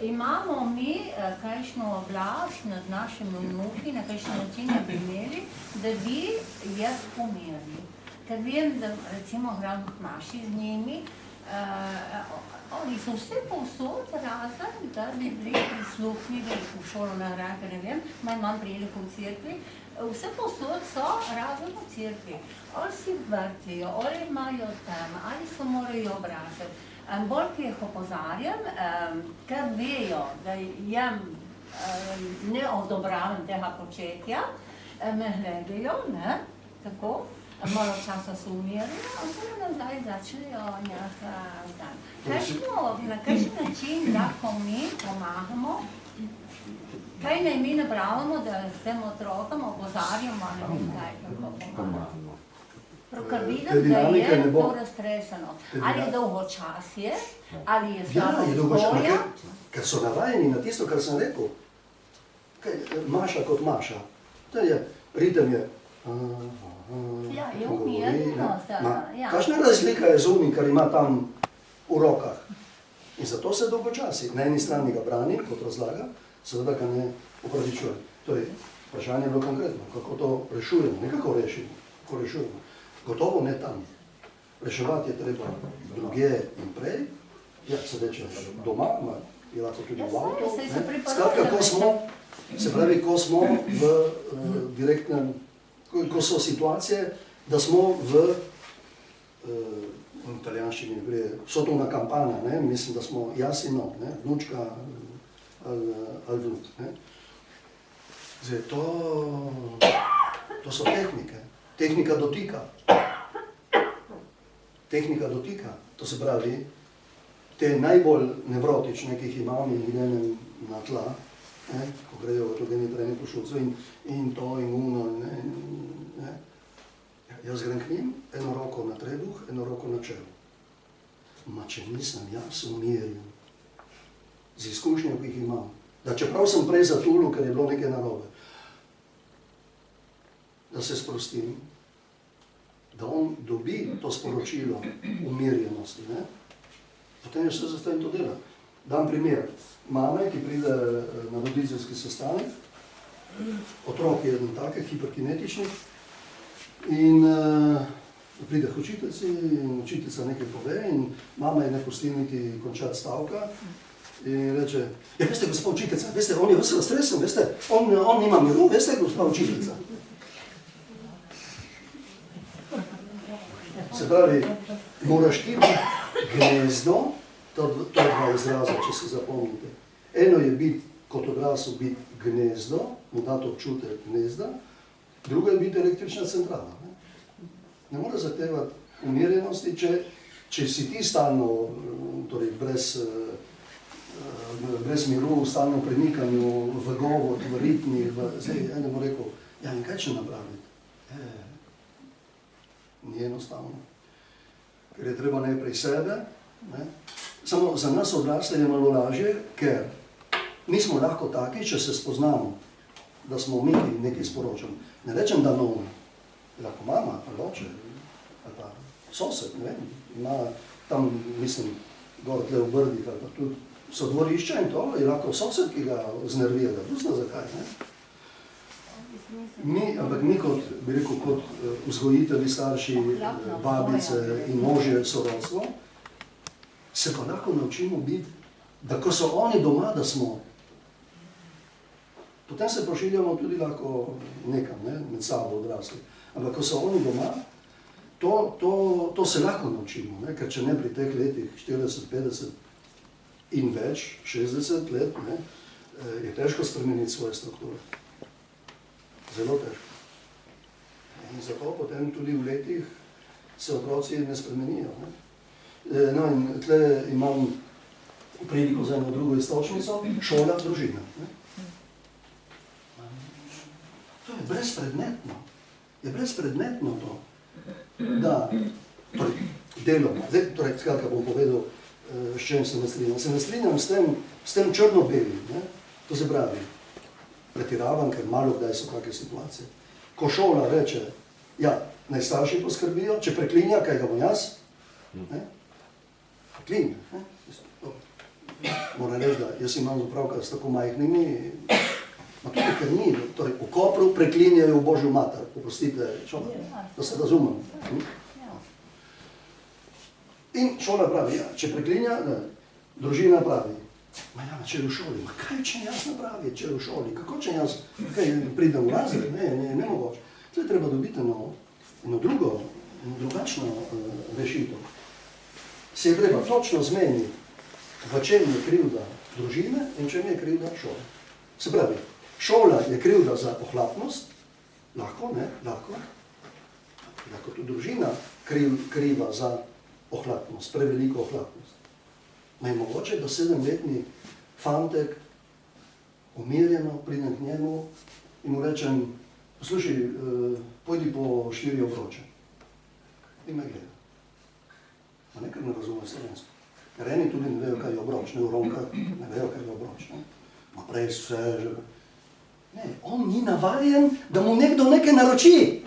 imamo mi kakšno oblast nad našimi vnuki, na kakšen način bi imeli, da bi jaz pomirili. Ker vem, da recimo gram naši z njimi, oni so vse povsod razen, da bi bili prisluhnili v šolo na Granke, ne vem, imam priliko v cerkvi, vse povsod so razen v cerkvi. Ali si vrtijo, ali imajo tam, ali se morajo obračati. Bolj, ki jih opozarjam, ker vejo, da jim ne odobravam tega početja, me gledajo, ne, tako, malo časa se umirijo, ampak nazaj začnejo nekaj dan. Na kakšen način lahko mi pomagamo, kaj naj mi napravimo, da s tem otrokom opozarjamo, ne vem kaj, kako pomagamo. Ker vidim, da je to raztreseno. Ali je dolgočasje, ali je slabo vzgoja. Ker so navajeni na tisto, kar sem rekel. Maša kot Maša. Ritem je... Ja, je umirjenost. Kakšna razlika je z unim, kar ima tam v rokah? In zato se dolgočasi. Na eni strani ga brani, kot razlaga, seveda ga ne upravičuje. Torej, vprašanje je bilo konkretno, kako to rešujemo, ne kako rešujemo. Gotovo ne tam. Reševati je treba drugje in prej, ja, se reče doma, je lahko tudi v avto. Skratka, ko smo, se pravi, ko smo v direktnem, ko so situacije, da smo v italijanščini gre sotovna kampana, ne, mislim, da smo jaz in no, ne, vnučka ali vnuk, ne. Zdaj, to so tehnike. Tehnika dotika. Tehnika dotika, to se pravi, te najbolj nevrotične, ki jih imam in gledam na tla, ko grejo v autogeni trening po šulcu in to in uno, ne. Jaz grem k njim, eno roko na trebuh, eno roko na čelo. Ma če nisem jaz umirjen, z izkušnjo, ki jih imam, da čeprav sem prej zatulil, ker je bilo nekaj narobe, da se sprostim, da on dobi to sporočilo umirjenosti, ne? Potem je vse za tem to dela. Dam primer. Mame, ki pride na voditeljski sestanek, otrok je eden take, hiperkinetični, in pride k učiteljici in učiteljica nekaj pove in mama je ne pusti niti končati stavka in reče, ja, veste, gospa učiteljica, veste, on je vse raztresen, veste, on nima miru, veste, gospa učiteljica. Se pravi, moraš ti gnezdo, to je dva izraza, če se zapomnite. Eno je biti, kot odrasel, biti gnezdo, mu dati občutek gnezda, drugo je biti električna centrala. Ne mora zahtevati umirjenosti, če si ti stalno, torej brez miru, stalno premikanju, v govor, v ritmi, zdaj eno bo rekel, ja, in kaj če napraviti? Ni enostavno. Ker je treba najprej sebe, ne? Samo za nas odrasle je malo lažje, ker nismo lahko taki, če se spoznamo, da smo mi nekaj sporočali. Ne rečem, da novo. Lahko mama, ali oče, ali pa sosed, ne vem, ima tam, mislim, gor tle v Brdih, ali pa tudi so dvorišče in to, je lahko sosed, ki ga znervira, da tu zna zakaj, ne? Ampak mi kot, bi rekel, kot vzgojitelji, starši, babice in možje sorodstvo, se pa lahko naučimo biti, da ko so oni doma, da smo. Potem se pošiljamo tudi lahko nekam, ne, med sabo odrasli. Ampak ko so oni doma, to se lahko naučimo, ne, ker če ne pri teh letih 40, 50 in več, 60 let, ne, je težko spremeniti svoje strukture. Zelo težko. In zato potem tudi v letih se otroci ne spremenijo. Ne? No in tle imam priliko za eno drugo istočnico, šola, družina. Ne? To je brezpredmetno. Je brezpredmetno to, da torej, deloma, zdaj, skratka bom povedal, s čem se ne strinjam. Se ne strinjam s tem črno-belim, ne? To se pravi, pretiravam, ker malo kdaj so kakve situacije. Ko šola reče, ja, naj starši poskrbijo, če preklinja, kaj ga bom jaz, ne? Preklinja, ne? Moram reči, da jaz imam zapravka s tako majhnimi, ma tudi ker ni, torej v Kopru preklinjajo v Božjo mater, oprostite, šola, da se razumem. In šola pravi, ja, če preklinja, ne, družina pravi, ma ja, če je v šoli, ma kaj če jaz napravi, če je v šoli, kako če jaz, kaj pridem v razred, ne mogoče. To je treba dobiti eno drugačno rešitev. Se je treba točno zmeniti, v čem je krivda družine in čem je krivda šole. Se pravi, šola je krivda za ohlapnost, lahko, ne, lahko tudi družina kriva za ohlapnost, preveliko ohlapnost. Ma je mogoče, da 7-letni fantek umirjeno pridem k njemu in mu rečem, poslušaj, pojdi po 4 obroče. In me gleda. Ma nekaj ne razume slovensko. Ker eni tudi ne vejo, kaj je obroč, ne v Romkah, ne vejo, kaj je obroč. Ne? Ma prej vse že... Ne, on ni navajen, da mu nekdo nekaj naroči.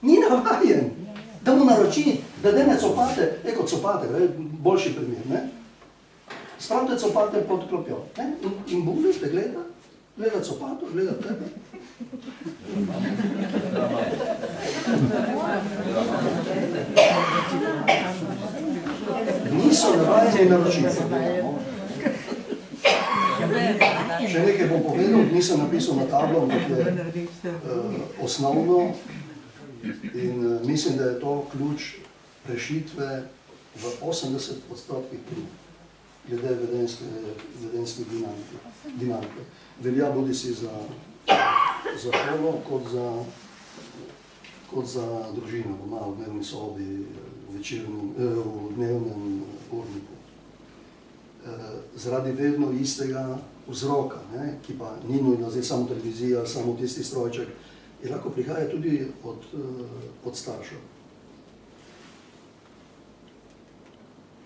Ni navajen, da mu naroči, da dene copate, kot copate, boljši primer, ne? Spravite copate pod klopjo, ne? In Bog te gleda copato, gleda tebe. Niso navajeni naročiti. Še nekaj bom povedal, nisem napisal na tablo, ampak je osnovno in mislim, da je to ključ rešitve v 80% glede vedenjske dinamike. Velja bodi si za šolo, kot za družino, doma v dnevni sobi, v dnevnem urniku. Zaradi vedno istega vzroka, ne, ki pa ni nujno zdaj samo televizija, samo tisti strojček, je lahko prihaja tudi od staršev.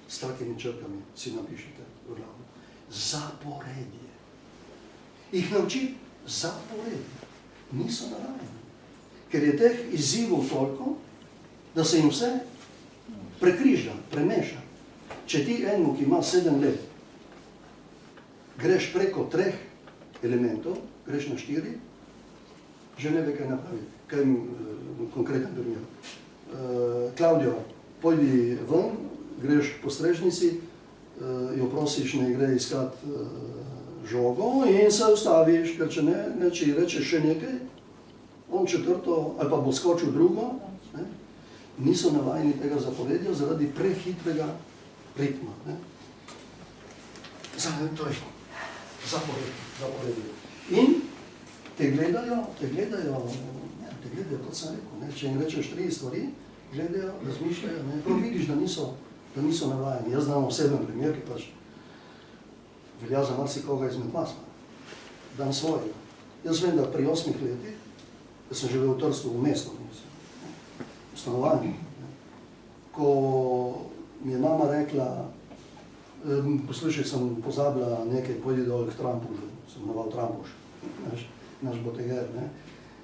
S takimi črkami si napišite v glavu. Zaporedje. Jih naučiti zaporedje. Niso navajeni. Ker je teh izzivov toliko, da se jim vse prekriža, premeša. Če ti enemu, ki ima 7 let, greš preko 3 elementov, greš na 4, že ne ve, kaj napraviti. Kaj je konkreten primer. Klaudijo, pojdi ven, greš po strežnici, jo prosiš, ne gre iskat žogo in se ustaviš, ker če ne, če rečeš še nekaj, on 4. ali pa bo skočil drugo, ne? Niso navajeni tega zaporedja zaradi prehitrega ritma. Ne? To je zaporedje. In te gledajo, kot sem rekel, ne? Če jim rečeš 3 stvari, gledajo, razmišljajo, ne? Prav vidiš, da niso navajeni. Jaz znam oseben primer, ki pač velja za marsikoga izmed vas. Dan svojega. Jaz vem, da pri 8 letih, da sem živel v Trstu, v mestu, v stanovanju. Ko mi je mama rekla, poslušaj, sem pozabila nekaj, pojdi dol k Trampužu, sem naval Trampuž, naš boteger, ne.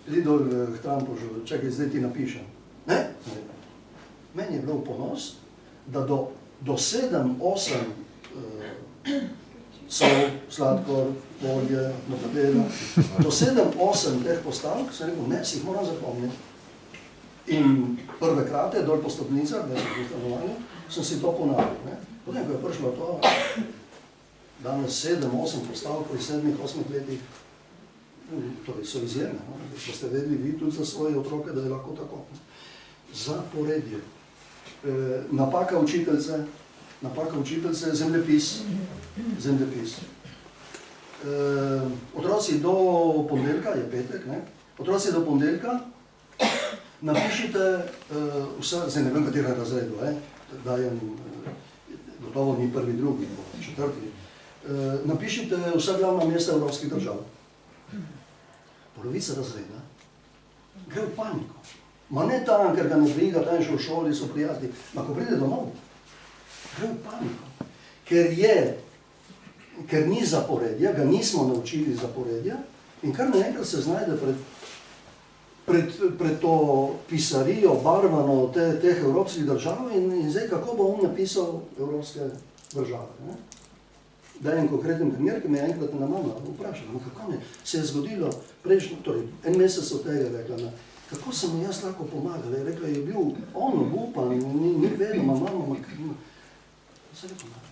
Pojdi dol k Trampužu, čakaj, zdaj ti napišem. Ne? Meni je bil ponos, da do 7-8 sol, sladkor, olje, notadela, do 7-8 teh postavk, sem rekel, ne, si jih moram zapomniti. In prve krate, dol po stopnicah, da sem v stanovanju, sem si to ponavljal. Potem, ko je prišlo to, danes 7-8 postavk pri 7-8 letih, torej so izjemne, no? Da ste vedeli vi tudi za svoje otroke, da je lahko tako. Zaporedje. Napaka učiteljice, zemljepis. Otroci do ponedeljka, je petek, ne? Otroci do ponedeljka napišite zdaj ne vem, katerem razredu, dajem, gotovo ni prvi, drugi, četrti, napišite vsa glavna mesta evropskih držav. Polovica razreda gre v paniko. Ma ne tam, ker ga ne briga, tam še v šoli so prijatelji, ma ko pride domov, gre v paniko. Ker ni zaporedja, ga nismo naučili zaporedja in kar naenkrat se znajde pred to pisarijo barvano teh evropskih držav in zdaj kako bo on napisal evropske države. Ne? Daj en konkreten primer, ki me je enkrat na mama vprašala, kako ne, se je zgodilo prejšnjo, torej en mesec od tega rekla, kako sem mu jaz lahko pomagala, je rekla, je bil on obupan, ni vedel, mama, se je pomagala.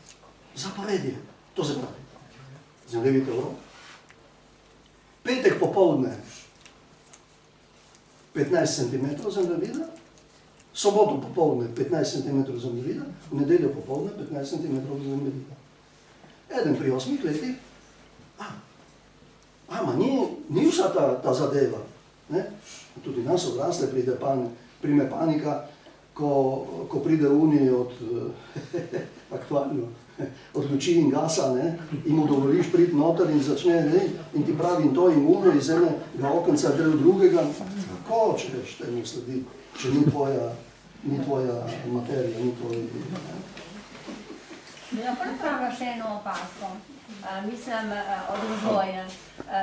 Zaporedje, to se pravi. Zemljevite Evropo. Petek popoldne 15 cm zemljevida, soboto popoldne 15 cm zemljevida, v nedeljo popoldne 15 cm zemljevida. Eden pri 8 letih, ni vsa ta zadeva. Ne? Tudi nas odrasle prime panika, ko pride Unij aktualno, od luči in gasa, ne? In mu dovoliš priti noter in začne, ne? In ti pravi in to in uno, iz enega okenca gre v drugega. Kako češ temu sledi, če ni tvoja materija, ni tvoj... Lahko napravlja še eno opasko, mislim od vzgoje.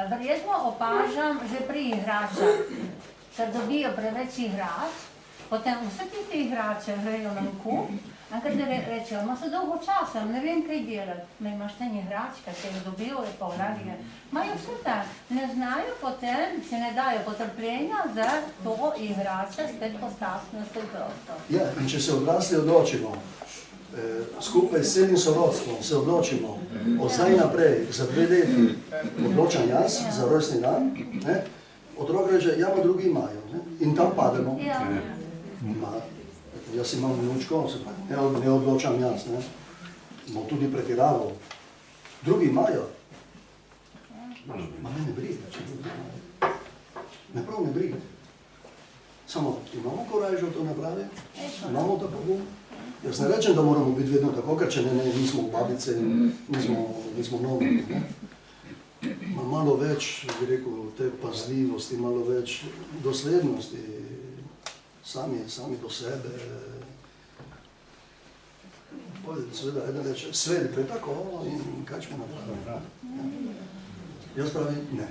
Verjetno opažam že pri igračah, ker dobijo preveč igrač, potem vse te igrače grejo na kup, a kad rečejo, ima se dolgo časa, ne vem kaj delati, imaš ten igrač, kaj se je dobil, je povladil, imajo vse tak, ne znajo potem, se ne dajo potrpljenja za to igrače spet postati na svoj prostor. Ja, in če se odrasli odločimo, skupaj s celim sorodstvom se odločimo od zdaj naprej, za 2 leti odločam jaz za rojstni dan, ne? Otrok reče, ja, pa drugi imajo, ne? In tam pademo. Jaz imam vnučko, ne odločam jaz, ne? Bom tudi pretiraval. Drugi imajo. Ma me ne briga, če drugi imajo. Me prav ne briga. Samo imamo korajžo to napraviti, imamo ta pogum. Jaz ne rečem, da moramo biti vedno tako, ker če ne, nismo v babice in nismo mnogi. Malo več, bi rekel, te pazljivosti, malo več doslednosti, sami do sebe. Seveda, eden reče, svet gre tako in kaj ćemo napraviti. Jaz pravim, ne.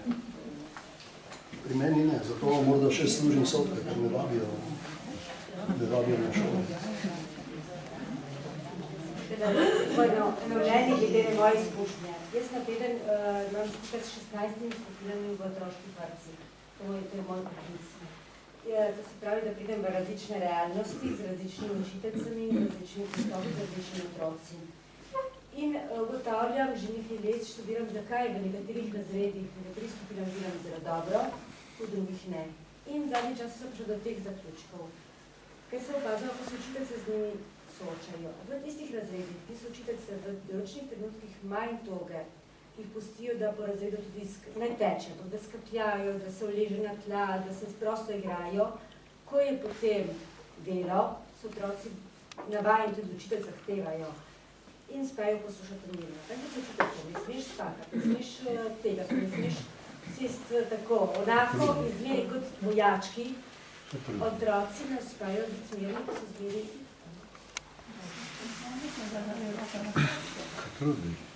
Pri meni ne, zato morda še služim sotke, ker me vabijo na šolo. Ponovljeni glede moje izkušnje. Jaz na teden imam skupaj s 16 skupinami v otroških vrtcih. To je moj poklic. To se pravi, da pridem v različne realnosti, z različnimi učiteljcami, z različnimi pristopi, z različnimi otroci. In ugotavljam, že nekaj let študiram, zakaj v nekaterih razredih, v nekaterih skupinah delam zelo dobro, v drugih ne. In v zadnji času sem prišla do teh zaključkov. Kaj se opazila, ko se učiteljce z njimi soočajo. V tistih razredih, ki so učiteljce v določenih trenutkih manj toge, ki jih pustijo, da po razredu tudi ne teče, da skapljajo, da se uleže na tla, da se prosto igrajo. Ko je potem delo, so otroci navajeni, tudi učitelj zahtevajo in spejo poslušati mirno. Tako se učiteljce, ne smeš skakati, ne smeš tega, ne smeš sesti tako, onako izmeri kot vojački. Otroci ne uspejo biti mirni, ko so zmeri.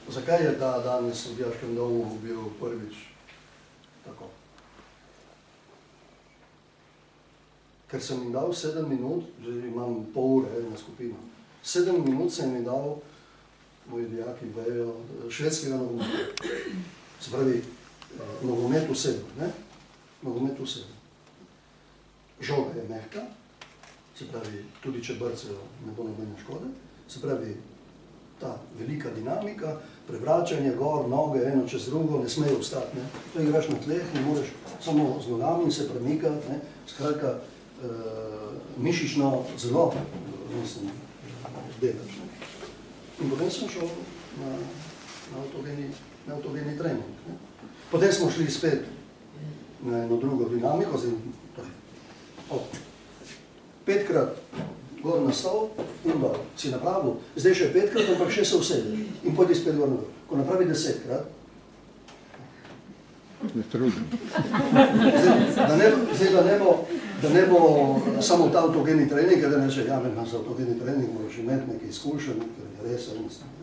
Zakaj je ta danes v dijaškem domu bil prvič tako? Ker sem jim dal 7 minut, že imam pol ure na skupino, 7 minut sem jim dal, moji dijaki vejo, švedskega nogometa. Se pravi, nogomet vsega, ne? Nogomet vsega. Žoga je mehka, se pravi, tudi če brcejo, ne bo nobene škode. Se pravi, ta velika dinamika, prevračanje gor, noge, eno čez drugo, ne smejo vstati. Ne? To igraš na tleh, ne moreš samo z nogami se premikati, ne? Skratka, mišično zelo, mislim, delaš. In potem sem šel na avtogeni trening. Ne? Potem smo šli spet na eno drugo dinamiko, 5krat gor na stol in dol. Si napravil, zdaj še 5krat, ampak še se usedeš in pojdi spet gor na dol. Ko napravi 10krat, Ne trudim. da ne bo samo ta avtogeni trening, da ne reče, ja, imam za avtogeni trening, moraš imeti nekaj izkušenj, ker je res, ne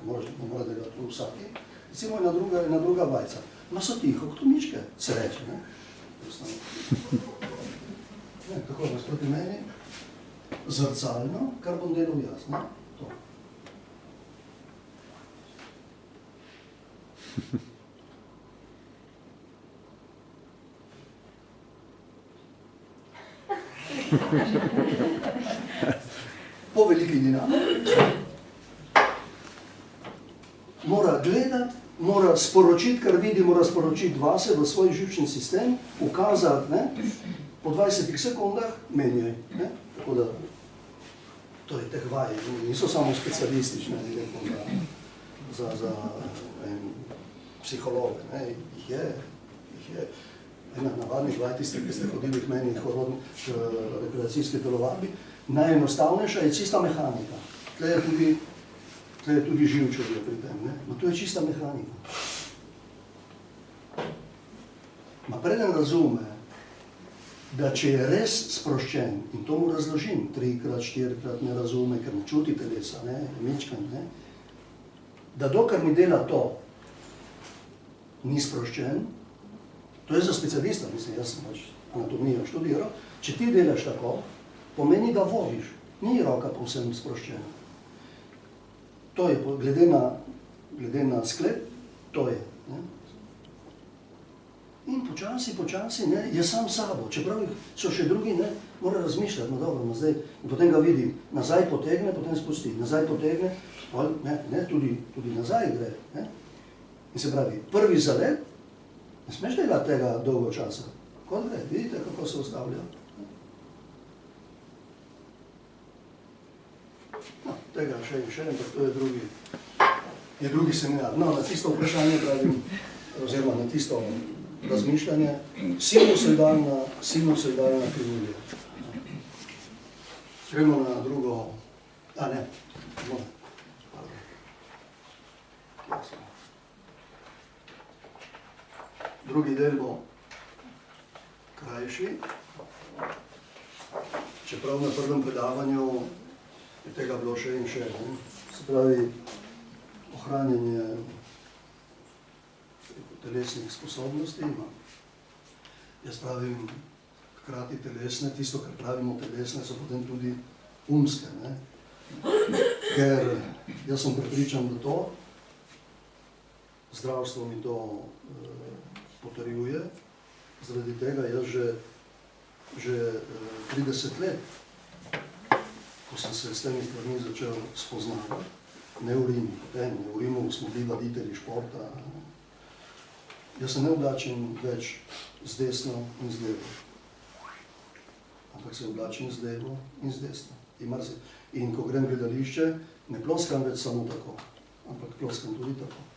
mora delati tu vsaki. Recimo ena druga vajca. Ma so tiho, kot mičke, se reče, ne? Tako vas proti meni, zrcalno, kar bom delal jaz, ne? To. Po veliki dinamiki mora gledati, mora sporočiti, kar vidi, mora sporočiti vase v svoj živčni sistem, ukazati, ne, po 20 sekundah menjaj. Ne? Tako da, torej teh vaj niso samo specialistične, ne, za psihologe, ne, jih je. Ena navadnih vaj, tiste, ki ste hodili k meni rekreacijske telovadbi, najenostavnejša je čista mehanika. Tle je tudi živčevje pri tem, ne? No, to je čista mehanika. Ma preden razume, da če je res sproščen, in to mu razložim, 3krat, 4krat ne razume, ker ne čuti telesa, ne, mičkan, ne, da dokler mi dela to, ni sproščen, to je za specialista, mislim, jaz sem pač anatomijo študiral, če ti delaš tako, pomeni, da vodiš, ni roka povsem sproščena. To je, glede na sklep, to je. Ne? In počasi, ne, je sam sabo, čeprav so še drugi, ne, mora razmišljati, no dobro, zdaj, in potem ga vidim, nazaj potegne, potem spusti, nazaj potegne, ne, tudi nazaj gre, ne. In se pravi, prvi zalet, ne smeš delati tega dolgo časa, kot gre, vidite, kako se ustavlja. No, tega še in še, ampak to je drugi seminar. No, na tisto vprašanje pravim, oziroma na tisto razmišljanje, sinusoidalna krivulja. Gremo na drugo, drugi del bo krajši, čeprav na prvem predavanju je tega bilo še in še, ne? Se pravi, ohranjanje telesnih sposobnosti ima. Jaz pravim, hkrati telesne, tisto, kar pravimo telesne, so potem tudi umske, ne? Ker jaz sem prepričan, da to, zdravstvo mi to potrjuje, zaradi tega jaz že 30 let, ko sem se s temi stvarmi začel spoznavati, ne v Rimu, v Rimu smo bili vaditelji športa, jaz se ne oblačim več z desno in z levo, ampak se oblačim z levo in z desno. In ko grem v gledališče, ne ploskam več samo tako, ampak ploskam tudi tako.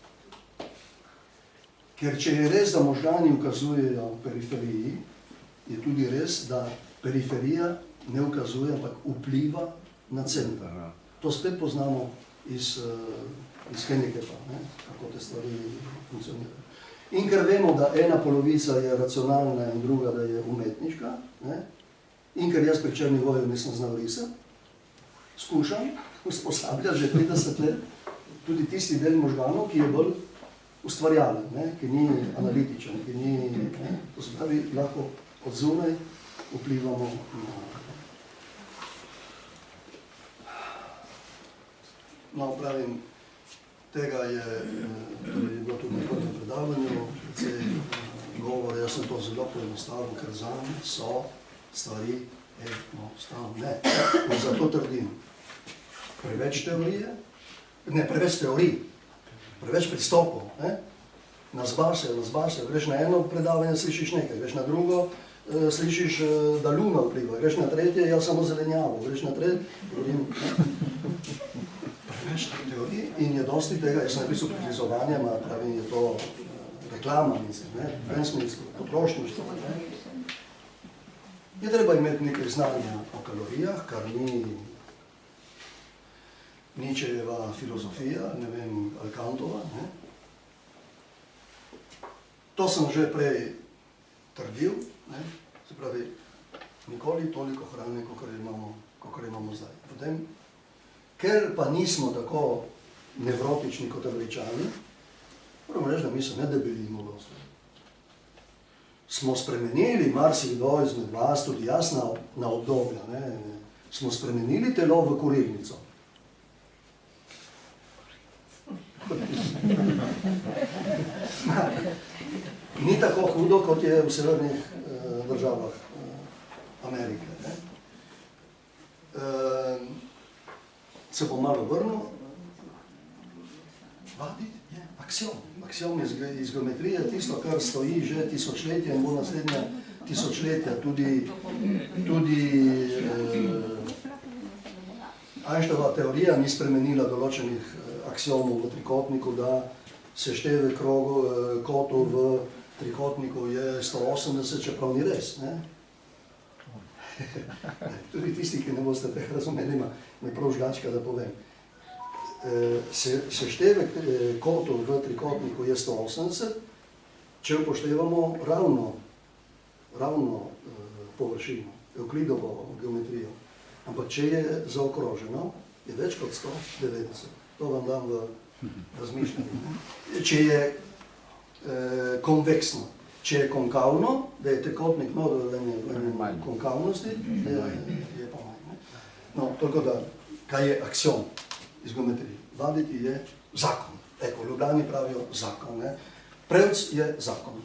Ker če je res, da možgani ukazujejo periferiji, je tudi res, da periferija ne ukazuje, ampak vpliva na center. To spet poznamo iz handicapa, kako te stvari funkcionirajo. In ker vemo, da ena polovica je racionalna in druga, da je umetniška, in ker jaz pri Črnigoju nisem znal risati, skušam usposabljati že 30 let tudi tisti del možganov, ki je bolj ustvarjalen, ki ni analitičen, ki ni, to se pravi, lahko od zunaj vplivamo na... No, pravim, tega je bilo tudi na prvem predavanju, precej govor, jaz sem to zelo poenostavil, ker zame so stvari enostavne. In zato trdim, preveč teorije, ne, preveč teorij, preveč pristopov, nas basejo, greš na eno predavanje, slišiš nekaj, greš na drugo, slišiš, da luna vpliva, greš na tretje, jaz samo zelenjavo, greš na tretje, preveč teorij in je dosti tega, jaz sem napisal prekrizovanje, pravim, je to reklama, mislim, v tem smislu, potrošništvo. je treba imeti nekaj znanja o kalorijah, kar ni Nietzschejeva filozofija, ne vem, ali Kantova. Ne? To sem že prej trdil, ne? Se pravi, nikoli toliko hrane, kakor imamo zdaj. Potem, ker pa nismo tako nevrotični kot Američani, moramo reči, da mi se ne debelimo dosti. Smo spremenili marsikdo izmed vas, tudi jaz na obdobja, ne? Smo spremenili telo v kurilnico. Ni tako hudo, kot je v severnih državah Amerike. Ne? Se bom malo vrnil. Vaditi je aksiom. Aksiom iz geometrije, tisto, kar stoji že tisočletja in bo naslednja tisočletja. Tudi Einsteinova teorija ni spremenila določenih aksiomov v trikotniku, da seštevek kotov v trikotniku je 180, čeprav ni res. Ne? Tudi tisti, ki ne boste teh razumeli, me prav žgačka, da povem. Seštevek kotov v trikotniku je 180, če upoštevamo ravno površino, Evklidovo geometrijo. Ampak če je zaokroženo, je več kot 190. To vam dam v razmišljanje. Če je konveksno, če je konkavno, da je trikotnik v konkavnosti, je pa manj. No, toliko da, kaj je aksiom iz geometrije? Vaditi je zakon. Eko, Ljubljani pravijo zakon. Ne? Prevc je zakon.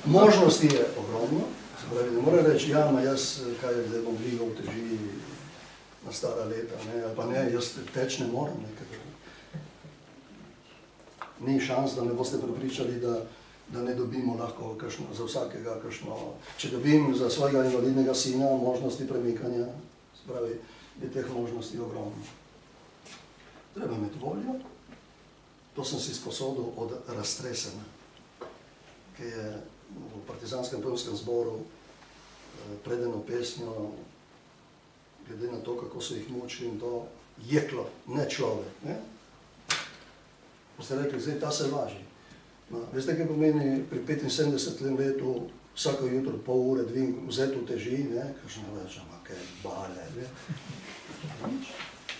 Možnosti je ogromno. Se pravi, ne more reči, ja, ma jaz, kaj zdaj bom dvigal teži na stara leta, ne, ali pa ne, jaz teč ne moram nekaj. Ni šans, da me boste prepričali, da ne dobimo lahko za vsakega kakšno, če dobim za svojega invalidnega sina možnosti premikanja, se pravi, je teh možnosti ogromno. Treba imeti voljo, to sem si sposodil od Raztresena, ki je v partizanskem pevskem zboru pred eno pesnjo, glede na to, kako so jih mučili in to jeklo, ne človek. Ne? Boste rekli, zdaj ta se važi. No, veste, kaj pomeni pri 75 letu vsako jutro pol ure vzeti v teži, ne? Kakšno rečem, kaj bale, ne?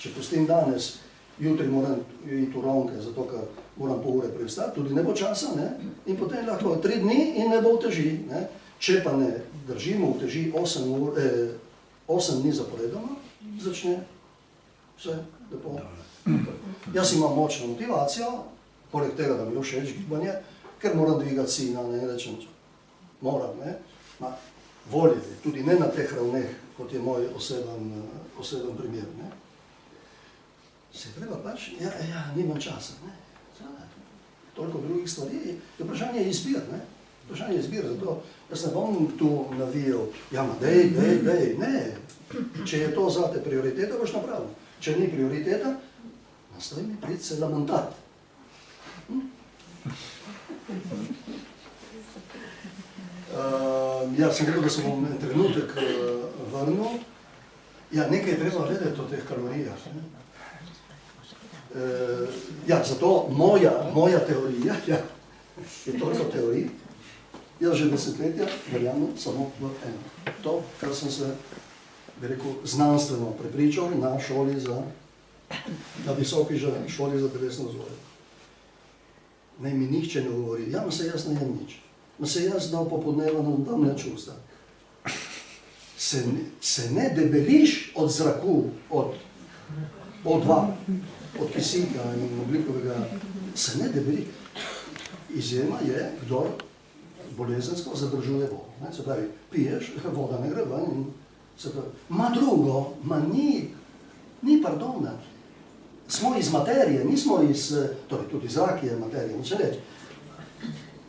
Če pustim danes, jutri moram iti v ronke, zato ker moram pol ure privstati, tudi ne bo časa, ne? In potem lahko 3 dni in ne bo v teži. Ne? Če pa ne držimo v teži 8 dni zaporedoma, začne vse lepo. Jaz imam močno motivacijo, poleg tega, da mi je všeč gibanje, ker moram dvigati sina, ne rečem, moram, ne? Volje, tudi ne na teh ravneh, kot je moj oseben primer, ne? Se treba pač, ja, nimam časa, ne? Toliko drugih stvari, je vprašanje izbir, ne? Vprašanje izbir, zato jaz ne bom tu navijal, ja, ma dej, ne. Če je to zate prioriteta, boš napravil. Če ni prioriteta, nastoj mi priti se lamentat. Ja, sem rekel, da se bom en trenutek vrnil. Ja, nekaj je treba vedeti o teh kalorijah, ne? Ja, zato moja teorija, ja, je toliko teorij, jaz že desetletja verjamem samo v eno. To, kar sem se, bi rekel, znanstveno prepričal na visoki šoli za telesno vzgojo. Naj mi nihče ne govori, ja, se jaz ne jem nič. Se jaz dal popodneva dam ne čusta. Se ne debeliš od zraku, od O2, od kisika in oglikovega, se ne debeli. Izjema je, kdo bolezensko zadržuje vodo. Se pravi, piješ, voda ne gre ven in se pravi, ma drugo, ma ni pardona. Smo iz materije, nismo iz, torej tudi zrak je materija, nič reči.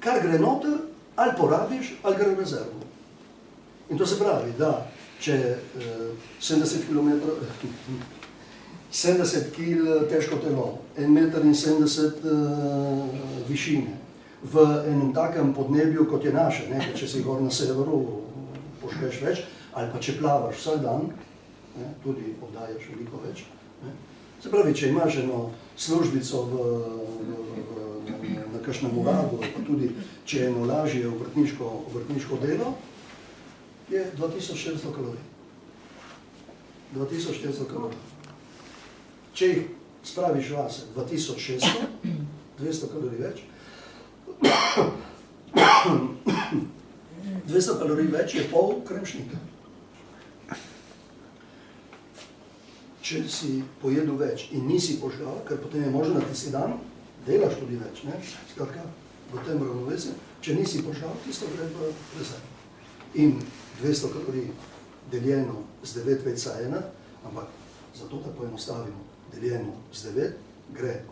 Kar gre noter, ali porabiš, ali gre v rezervu. In to se pravi, da če 70 kg težko telo, 1,70 m višine, v enem takem podnebju, kot je naše, ne? Če si gor na severu, požgeš več, ali pa če plavaš vsak dan, ne? Tudi oddajaš veliko več. Ne? Se pravi, če imaš eno službico na kakšnem uradu, pa tudi če je eno lažje obrtniško delo, je 2600 kalorij. 2600 kalorij. Če jih spraviš vase 2600, 200 kalorij več, 200 kalorij več je pol kremšnika. Če si pojedel več in nisi požgal, ker potem je možno, da tisti dan delaš tudi več, ne? Skratka, v tem ravnovesju, če nisi požgal, tisto gre v prezaj. In 200 kalorij deljeno z 9,1, ampak zato, da poenostavimo, deljeno z 9, gre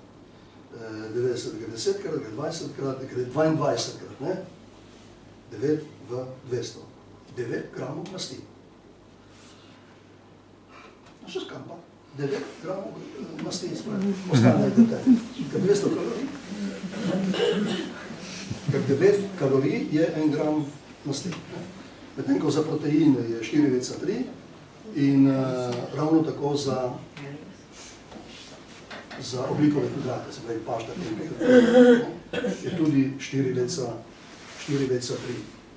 90, gre 10 krat, gre 20 krat, gre 22 krat, ne? 9 v 200. 9 gramov masti. Še skam pa, 9 gramov masti ostane do tebe. Ker 200 kalorij. Ker 9 kalorij je 1 gram masti. Medtem ko za proteine je 4,3 in ravno tako za ogljikove hidrate, se pravi pašta, je tudi 4,3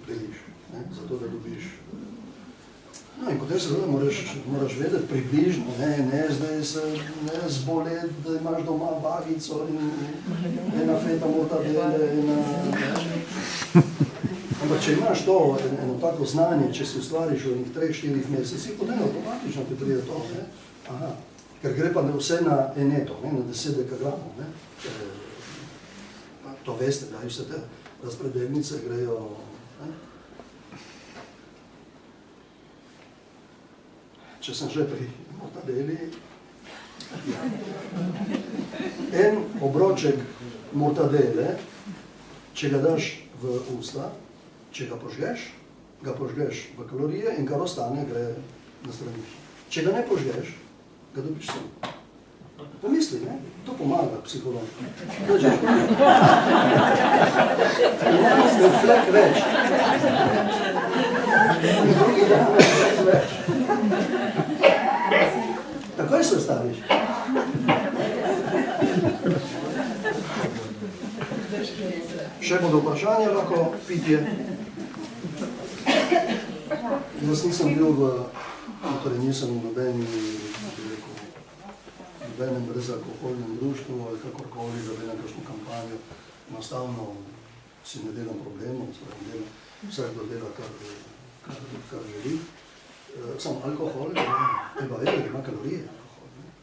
deliš, zato da dobiš. No in potem seveda moraš vedeti približno, ne zdaj se ne zboleti, da imaš doma bagico in ena feta mortadele, ampak če imaš to, eno tako znanje, če si ustvariš v enih 3-4 mesecih, potem avtomatično ti pride to, ne? Aha, ker gre pa vse na eneto, ne? Na 10 dekagramov, ne? To veste, da vse te razpredelnice grejo, ne? Če sem že pri mortadeli, en obroček mortadele, če ga daš v usta, če ga požgeš v kalorije in kar ostane, gre na stranišče. Če ga ne požgeš, ga dobiš sem. Pomisli, ne? To pomaga psihološko. Imaš ga flek več. In drugi dan flek več. Takoj se ostaviš. Še bodo vprašanja, lahko pitje. Jaz nisem bil torej nisem v nobenem brezalkoholnem društvu ali kakorkoli, da delam kakšno kampanjo. Enostavno si ne delam problemov, vsakdo dela, kar želi. Samo alkohol, treba vedeti, da ima kalorije,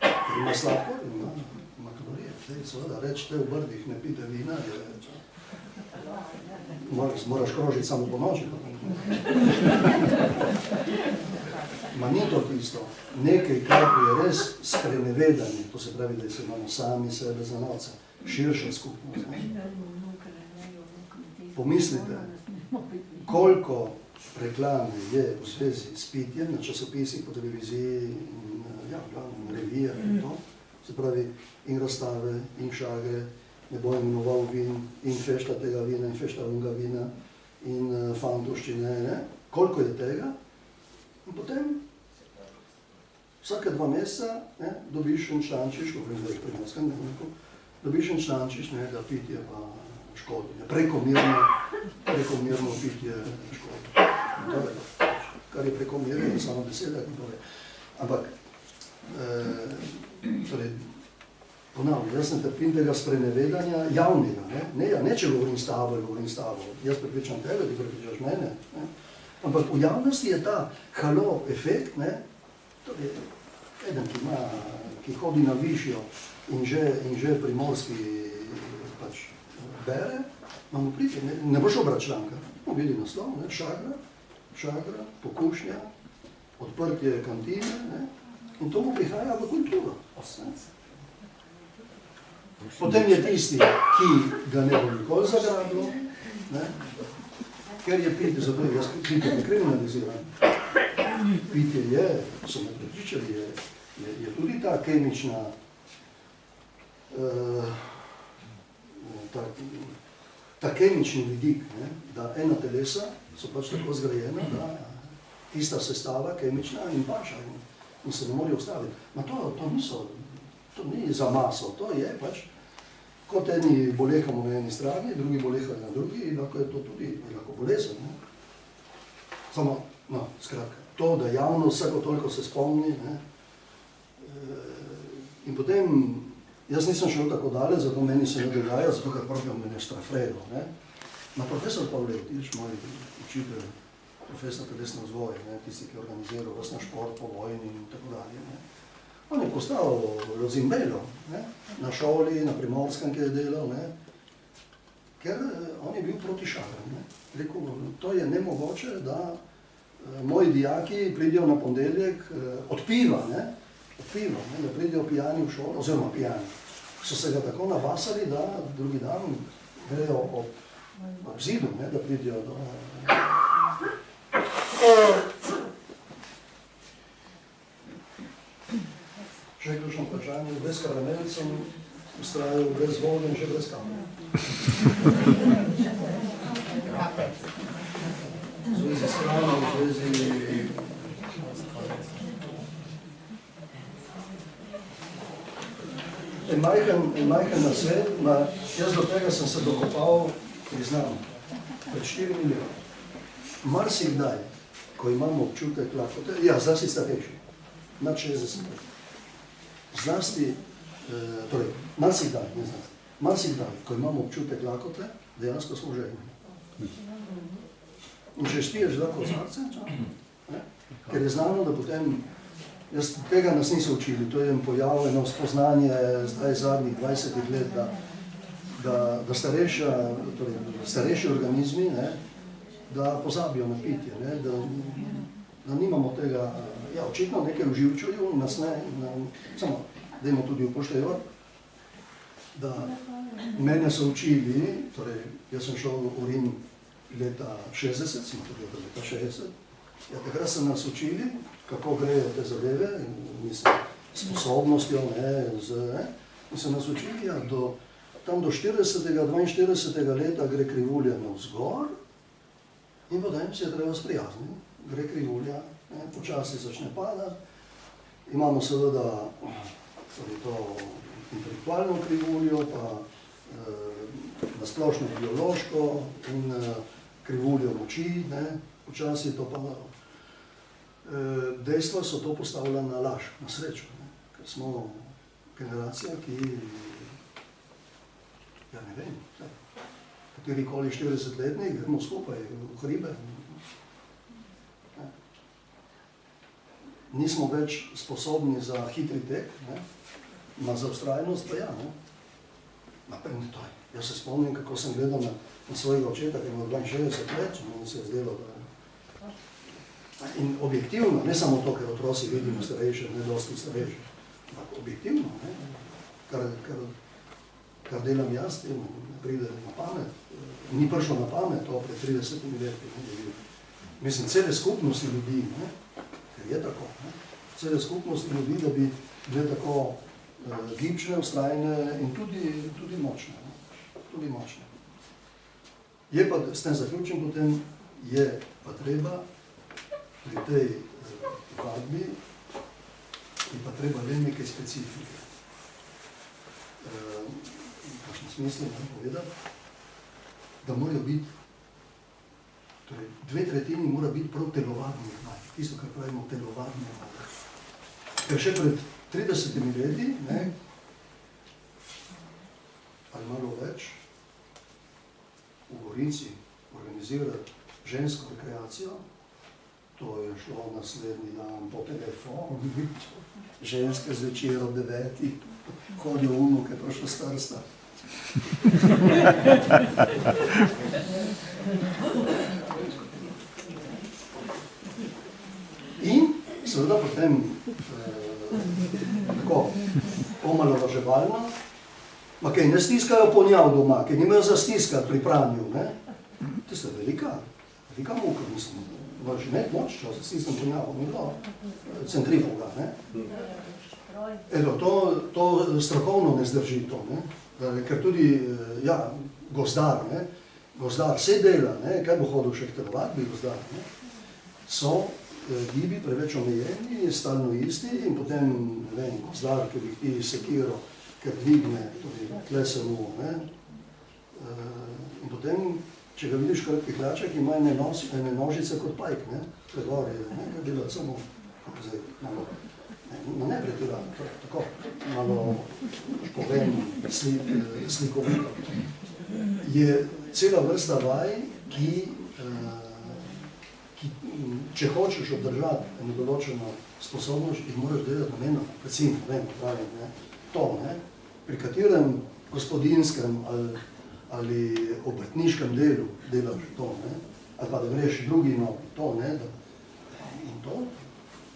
ker ima sladkor in ima kalorije. Seveda, reči v Brdih, ne pite vina, moraš krožiti samo po noči. Ma ni to tisto. Nekaj, kar je res sprenevedanje, to se pravi, da se imamo sami sebe za novce, širša skupnost. Pomislite, koliko reklame je v zvezi s pitjem na časopisih, po televiziji, v revijah in to. Se pravi, in razstave, in šagre, ne bom imenoval vin, in fešta tega vina, in fešta onga vina, in fantoščine, ne? Koliko je tega? In potem vsake 2 meseca dobiš en člančiš, kot je v Primorskem dnevniku, dobiš en člančiš, da pitje pa škodi. Prekomerno pitje škodi. Kar je prekomerno, samo beseda, ki pove. Ampak, ponavljam, jaz ne trpim tega sprenevedanja javnega, ne če govorim s tabo, jaz prepričam tebe, ti prepričaš mene, ampak v javnosti je ta halo efekt, torej eden, ki hodi na višjo in že primorski pač bere, imamo priti, ne boš obrat članka, vidi naslov, šagra, pokušnja, odprtje kantine, in to mu prihaja v kulturo. Potem je tisti, ki ga ne bo nikoli zagrabil, ker je pitje, zato jaz pitje ne kriminaliziram. Pitje je, so me prepričali, je tudi ta kemična, ta kemični vidik, ne, da ena telesa so pač tako zgrajena, da ista sestava kemična in pača in se ne morejo ustaviti. Ma to ni za maso, to je pač, kot eni bolehamo na eni strani, drugi bolehajo na drugi, in lahko je to tudi lahko bolezen. Ne. Samo, no, skratka, to, da javnost vsako toliko se spomni, ne, in potem, jaz nisem šel tako dale, zato meni se ne dogaja, zato ker pravijo mene strafrejo, ne. Ma profesor Pavletič, moj učitelj, profesor telesne vzgoje, ne, tisti, ki je organiziral vas na šport po vojni in tako dalje, ne. On je postal Rozimbelo, ne, na šoli, na Primorskem, ki je delal, ne, ker on je bil proti šagram, ne. Rekel, to je nemogoče, da moji dijaki pridejo na ponedeljek od piva, ne, da pridejo pijani v šolo, oziroma pijani. So se ga tako nabasali, da drugi dan grejo ob zidu, ne, da pridejo do... Še ključno vprašanje, brez karamel sem ustrajal brez vode in že brez kamer. V zvezi s hrano, v zvezi... En majhen nasvet, jaz do tega sem se dokopal, priznam, pred 4 leti. Marsikdaj, ko imamo občutek lakote, ja, zdaj si starejši, nad 60 let. Zlasti, torej, marsikdaj, ko imamo občutek lakote, dejansko smo željni. In če spiješ dva kozarce, ker je znano, da potem, tega nas niso učili, to je en pojav, eno spoznanje zdaj zadnjih 20 let, da starejši organizmi, ne, da pozabijo na pitje, ne, da nimamo tega, ja, očitno nekaj uživčuju in nas ne, samo, dajmo tudi upoštevati, da mene so učili, torej, jaz sem šel v Rim leta 60, sem tudi leta 60, ja, takrat so nas učili, kako grejo te zadeve, sposobnostjo, in so nas učili, ja, tam do 40. 42. leta gre krivulja navzgor in potem se je treba sprijazniti. Gre krivulja, počasi začne padati, imamo seveda to intelektualno krivuljo, pa nasplošno biološko in krivuljo moči, počasi je to padalo. Dejstva so to postavila na laž, na srečo, ker smo generacija, ki, ja ne vem, katerikoli 40-letnik, gremo skupaj v hribe. Nismo več sposobni za hitri tek, za vztrajnost pa ja. Jaz se spomnim, kako sem gledal na svojega očeta, ki ima 62 let, mi se je zdelo, da in objektivno, ne samo to, ker otroci vidimo starejše, ne dosti starejše, ampak objektivno, kar delam jaz, ne pride na pamet, ni prišlo na pamet to pred 30 leti. Mislim, cele skupnosti ljudi, ker je tako, cele skupnosti ljudi, da bi bile tako gibčne, vztrajne in tudi močne. Tudi močne. Je pa, s tem zaključim potem, je pa treba pri tej vadbi je pa treba le nekaj specifike. V kakšnem smislu povedati, da morajo biti, torej 2/3 mora biti prav telovadni vaj, tisto, kar pravimo telovadni vaj. Ker še pred 30 leti, ali malo več, v Gorici organizirati žensko rekreacijo, to je šlo naslednji dan po telefonu, ženske zvečer ob 9, hodijo vnuke, pa še starsta. In seveda potem tako omalovaževalno, ma kaj ne stiskajo ponjav doma, kaj nimajo za stiskati pri pranju, to je velika muka, mislim. Moraš imeti moč, če se stisnem ponjavo, ni bilo centrifuga, Evo, to strokovno ne zdrži to, ker tudi, ja, gozdar, gozdar vse dela, ne, kaj bo hodil še hterovati, bi gozdar, ne, so gibi preveč omejeni, stalno isti in potem, ne vem, gozdar, ki vihti sekiro, ker dvigne, tudi tle se mu, ne, in potem, če ga vidiš kratkih hlačah, ima ene nožice kot pajk, ne, pregor je, ne, kaj dela samo, kako zdaj, malo, ne pretiram, tako, malo, povem, slikovito. Je cela vrsta vaj, ki, če hočeš obdržati eno določeno sposobnost, jih moraš delati namenoma, recimo, pravim, ne, to, ne, pri katerem gospodinskem ali obrtniškem delu delaš to, ne, ali pa da greš drugi nogi, to, ne, in to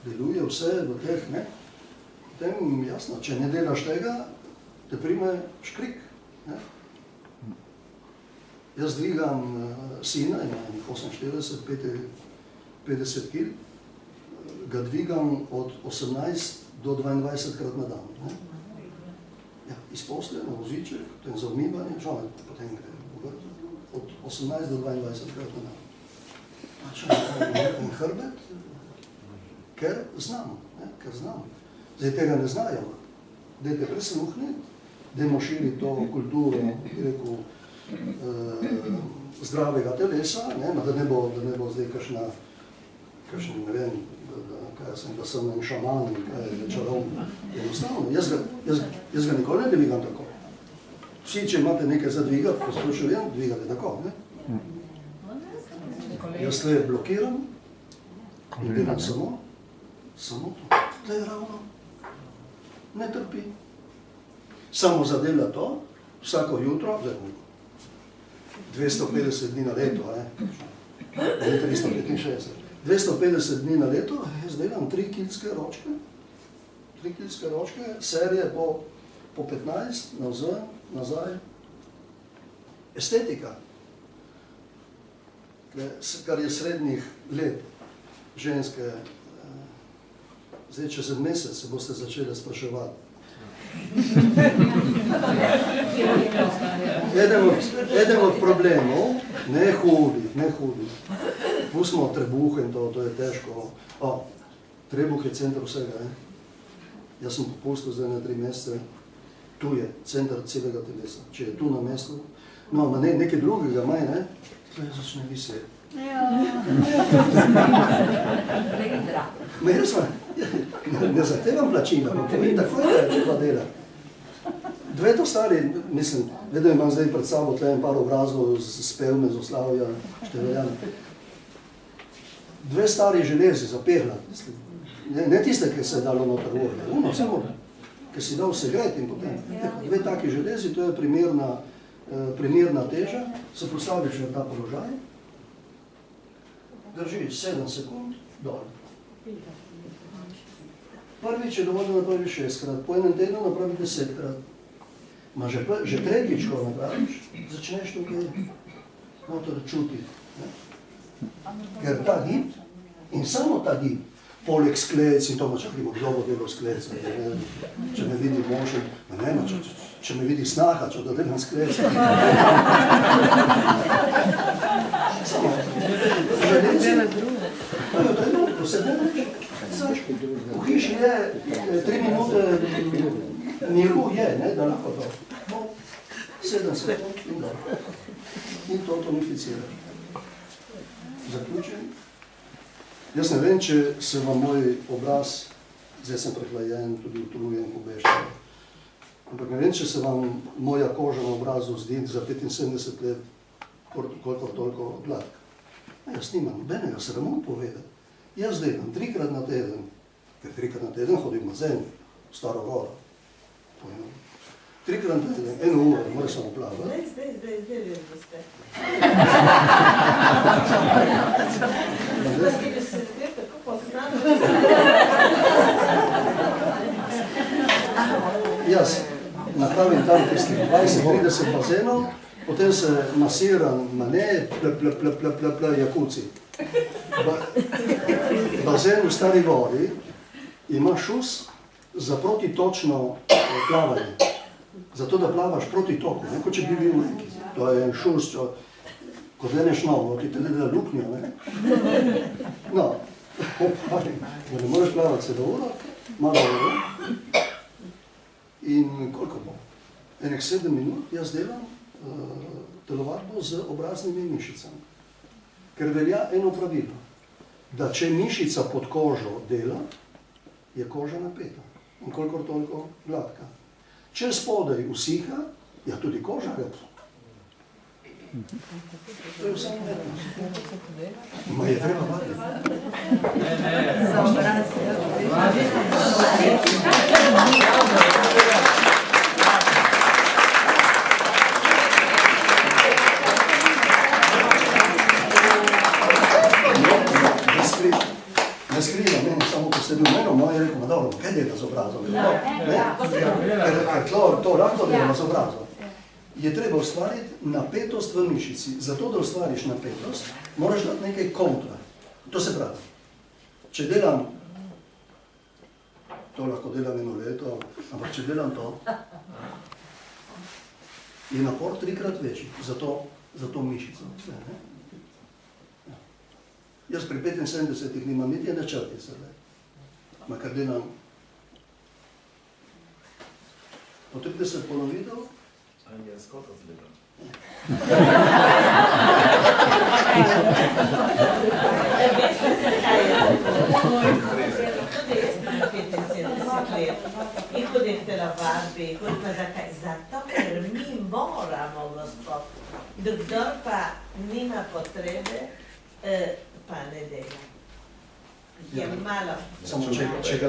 deluje vse v teh, ne, potem jasno, če ne delaš tega, te prime škrik, ne. Jaz dvigam sina, ima 48, 50 kg, ga dvigam od 18 do 22 krat na dan. Ne? Ja, iz posle na voziček, potem za umivanje, potem gre v vrtu, od 18 do 22 krat na dan. In hrbet, ker znam, ne? Ker znam. Zdaj tega ne znajo, dajte presluhniti, dajmo širiti to kulturo, rekel, zdravega telesa, ne? Da ne bo zdaj kakšen, ne vem, da sem en šaman, kaj je čarovno. Enostavno, jaz ga nikoli ne dvigam tako. Vsi, če imate nekaj za dvigati, poslušujem, dvigate tako, ne? Jaz tle blokiram in delam samo to. To je ravno. Ne trpi. Samo zadela to, vsako jutro, 250 dni na leto, ne 365. 250 dni na leto, jaz delam 3 kilske ročke, serije po 15, nazaj. Estetika, kar je srednjih let ženske, zdaj čez en mesec se boste začeli spraševati. Eden od problemov, ne hudi, pustimo trebuh in to je težko. Trebuh je center vsega, ne? Jaz sem popustil zdaj na 3 mesece, tu je center celega telesa. Če je tu na mestu, no, na nekaj drugega maj, ne? To je začne viseti. Ne zahtevam plačila, povem, tako je treba delati. Dve to stari, mislim, vedno imam zdaj pred sabo tle en par obrazov z Pelme, z Oslavja, Števeljana. 2 stari železi za pehlati, ne tiste, ki se je dalo noter vode, samo, ki si dal segret in potem. 2 taki železi, to je primerna teža, se postaviš na ta položaj, držiš 7 sekund, dol. Prvič je dovolj, da napraviš 6-krat, po enem tednu napravi 10-krat. Že tretjič, ko napraviš, začneš tukaj noter čutiti. Ker ta gib, in samo ta gib, poleg sklec in to, čakajmo, kdo bo delal sklec, če me vidi mož, če me vidi snaha, če da delam sklec. Samo, v hiši je 3 minute miru je, da lahko to. 7 sekund in dobro. In to tonificiraš. Zaključen. Jaz ne vem, če se vam moj obraz, zdaj sem prehlajen, tudi utrujen, pobeščen, ampak ne vem, če se vam moja koža na obrazu zdi za 75 let koliko toliko gladka. Jaz nimam nobenega sramu povedati. Jaz delam 3-krat na teden, ker 3-krat na teden hodim v bazen, v Staro Goro. 3-krat na teden, 1 uro, mora samo plavati. Zdaj boste. Jaz napravim tam tistih 20-30 bazenov, potem se masiram mane, jakuci. Bazen v Stari Gori ima šus za protitočno plavanje. Zato, da plavaš proti toku, kot če bi bil neki. To je en šus, ko deneš novo, ti te dela luknjo, ne? No, da ne moreš plavati celo uro, malo uro. In koliko bo? Enek 7 minut jaz delam telovadbo z obraznimi mišicami. Ker velja eno pravilo, da če mišica pod kožo dela, je koža napeta in kolikor toliko gladka. Če spodaj usiha, ja tudi koža je. To je vse umetnost. Ma je treba vaditi. Ne skriva meni samo posebno meno, moj je rekel, dobro, kaj dela z obrazom? Ker to lahko dela z obrazom. Je treba ustvariti napetost v mišici. Zato, da ustvariš napetost, moraš dati nekaj kontra. To se pravi, če delam, to lahko delam eno leto, ampak če delam to, je napor 3-krat večji za to mišico. Jaz pri 75 nimam niti ene črtice, makar delam po 30 ponovitev. Ali je skoro zgledam? Veste se kaj je? Tudi jaz sem 75 let in hodim telovadbi, hodim zakaj? Zato, ker mi moramo, gospod. Kdor pa nima potrebe, pa ne dela. Je malo. Samo če ga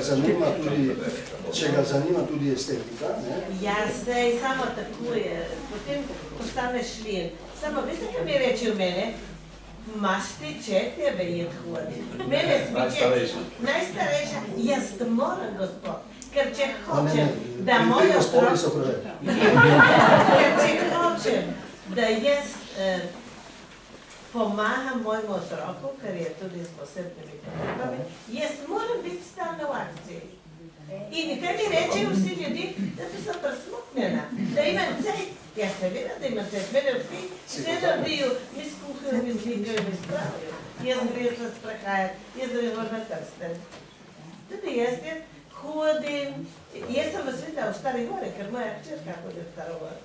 zanima tudi estetika, ne? Ja, sej, samo tako je. Potem postaneš ljen. Samo, veste, kaj mi reče v mene? Imaš ti četje vejet hodi. Mene smiče, najstarejša, jaz moram, gospod. Ker če hočem, da moj otrok... Ker če hočem, da jaz pomagam mojemu otroku, ker je tudi s posebnimi potrebami, jaz moram biti stalno v akciji. In kaj mi rečejo vsi ljudi, da bi sem presmuknjena, da imam cejt. Ja, seveda, da imam cejt. Mene vsi vse naredijo, mi skuhajo, mi zvikajo, mi spravijo. Jaz grem se sprehajati, jaz grem na krsten. Tudi jaz hodim, jaz sem v sveta v Stari Gori, ker moja hčerka hodi v Staro Goro.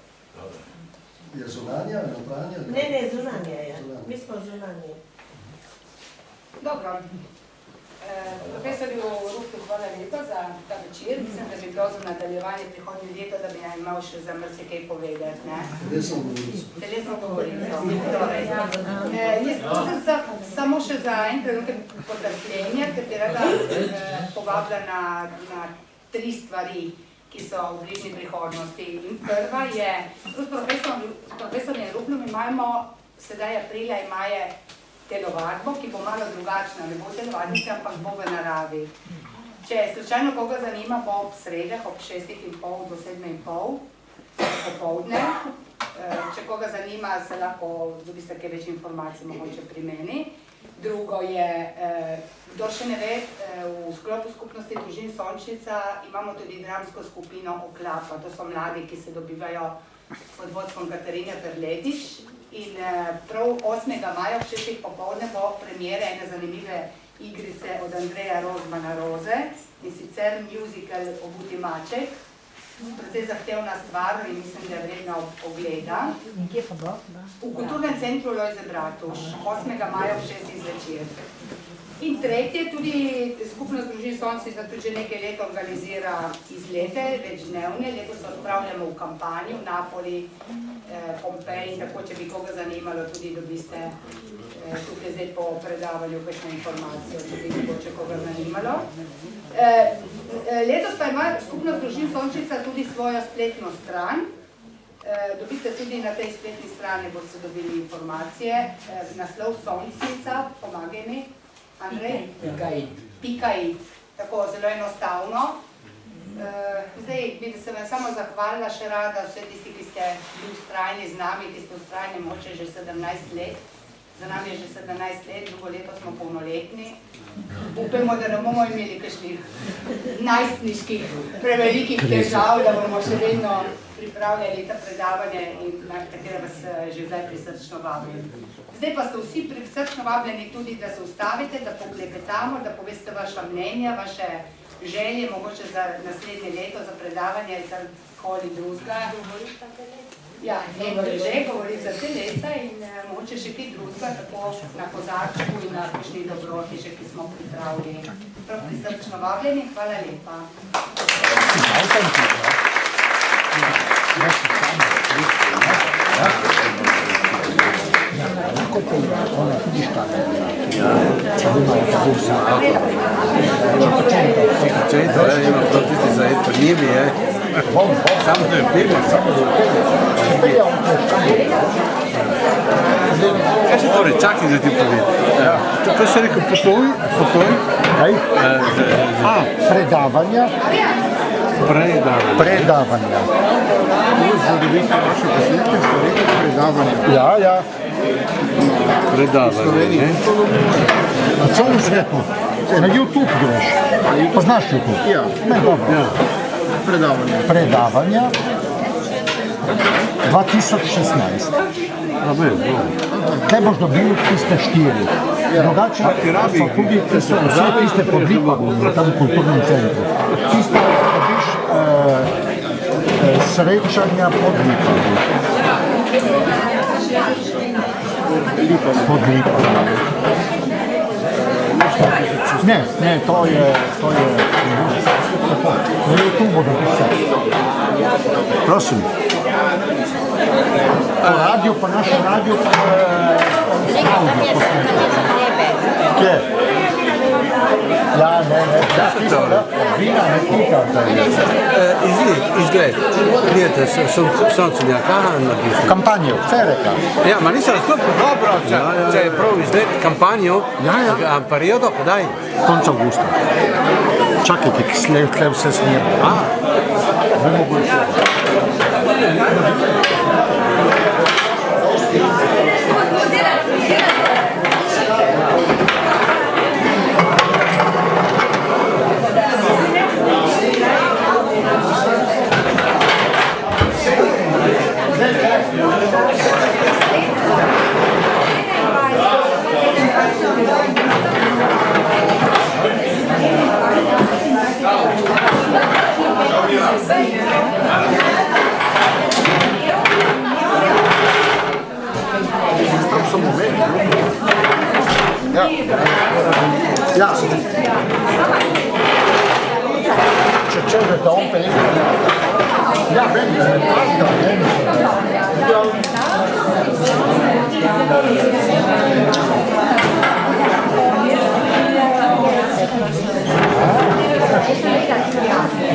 Je zunanja, notranja? Ne, zunanja je. Mi smo zunanje. Dobro. Profesorju Ruplu, hvala lepa za ta večer. Mislim, da bi bilo za nadaljevanje prihodnje leto, da bi imel še za marsikaj povedati, ne? Telesno govorico. Jaz prosim samo še za en trenutek potrpljenja, ker bi rada povabila na 3 stvari, ki so v bližnji prihodnosti. In prva je, s profesorjem Ruplom imamo sedaj aprila in maja telovadbo, ki bo malo drugačna, ne bo telovadnica, ampak bo v naravi. Če slučajno koga zanima, bo ob sredah, ob 6:30 do 7:30 popoldne. Če koga zanima, se lahko dobite kaj več informacij mogoče pri meni. Drugo je, kdo še ne ve, v sklopu skupnosti družin Sončnica imamo tudi dramsko skupino Oklapa. To so mladi, ki se dobivajo pod vodstvom Katarine Perletič. In prav 8. maja ob 6:00 popoldne bo premiere ene zanimive igrice od Andreja Rozmana Roze, in sicer musical Obuti maček. Precej zahtevna stvar in mislim, da je vredna ogleda. V Kulturnem centru Lojze Bratuš, 8. maja ob 6:00 zvečer. In tretje, tudi skupnost družin Sončnica tudi že nekaj let organizira izlete, večdnevne. Letos se odpravljamo v kampanji, v Napoli, Pompeji in tako, če bi koga zanimalo, tudi dobiste tukaj zdaj po predavanju kakšno informacijo, če bi mogoče koga zanimalo. Letos pa ima skupnost družin Sončnica tudi svojo spletno stran. Dobite tudi na tej spletni strani, boste dobili informacije. Naslov Sončnica, pomagaj mi. Andrej? Pika.it. Tako, zelo enostavno. Zdaj bi se vam samo zahvalila še rada vse tisti, ki ste bili vztrajni z nami, ki ste vztrajni moče že 17 let. Za nami je že 17 let, drugo leto smo polnoletni. Upajmo, da ne bomo imeli kakšnih najstniških prevelikih težav, da bomo še vedno pripravljali ta predavanja in na katere vas že zdaj prisrčno vabim. Zdaj pa ste vsi prisrčno vabljeni tudi, da se ustavite, da poklepetamo, da poveste vaša mnenja, vaše želje, mogoče za naslednje leto, za predavanje ali karkoli drugega. Ja, že govori za telesa in mogoče še kaj drugega, tako na kozarčku in na kakšni dobroti, že ki smo pripravili. Prav prisrčno vabljeni, hvala lepa. Ima to tisti za jet pod njimi, je. Samo da je pili, samo da je pili. Kaj se torej, čakaj da ti povedi. Kaj si rekel, potoj? Kaj? Predavanja. Predavanja. Zadovite vaše posnetke, ste rekli predavanja. Ja. Predavanje, ne? Na celom svetu. Na YouTube greš. Poznaš YouTube? Ja. Ne, dobro. Predavanja 2016. Kaj boš dobil tiste 4? Drugače so tudi vse tiste podlipali v tem kulturnem centru. Čisto dobiš srečanja podlipali. Ne, to je na YouTube da piše. Prosim. Radio, pa naš radio, pa audio poslušajte. Kje? Ja, ne, vina ne tikate. Izgled, gledajte, sončenjaka napisal. Kampanjo, vse reka. Ja, ma nisem razstopil dobro, če je prav izgled kampanjo, periodo, kdaj? Konc avgusta. Čakajte, tle vse snijemo. Ne mogu še. Ja. C'è il tompe. Ja, bene,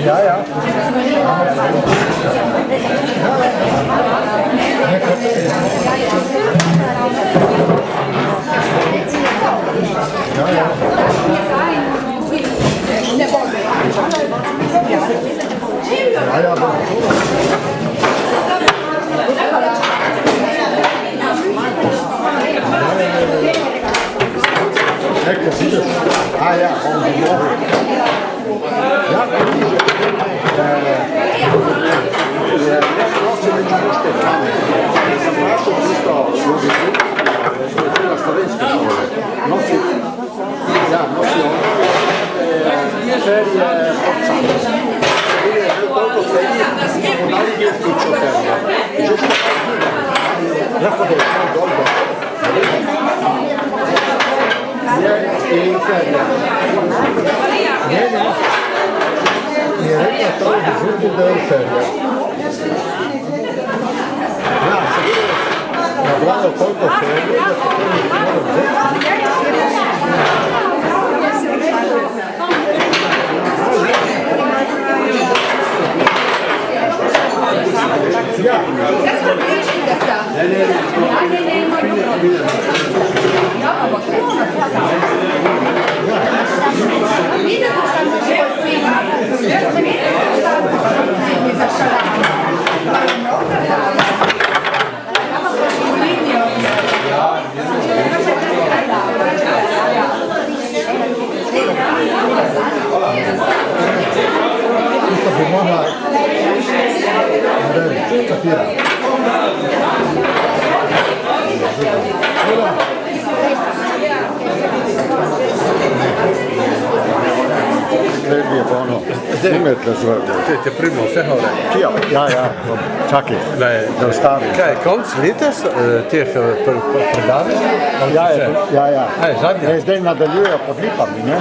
Ja. Ecco, sì. Ja, Questa snimete z... Te primo vse hore. Kijo? Ja, čakaj, da ostavim. Kaj, konc letos teh predavanj? Ja. Aj, zadnja. Zdaj nadaljujejo pod lipami, ne?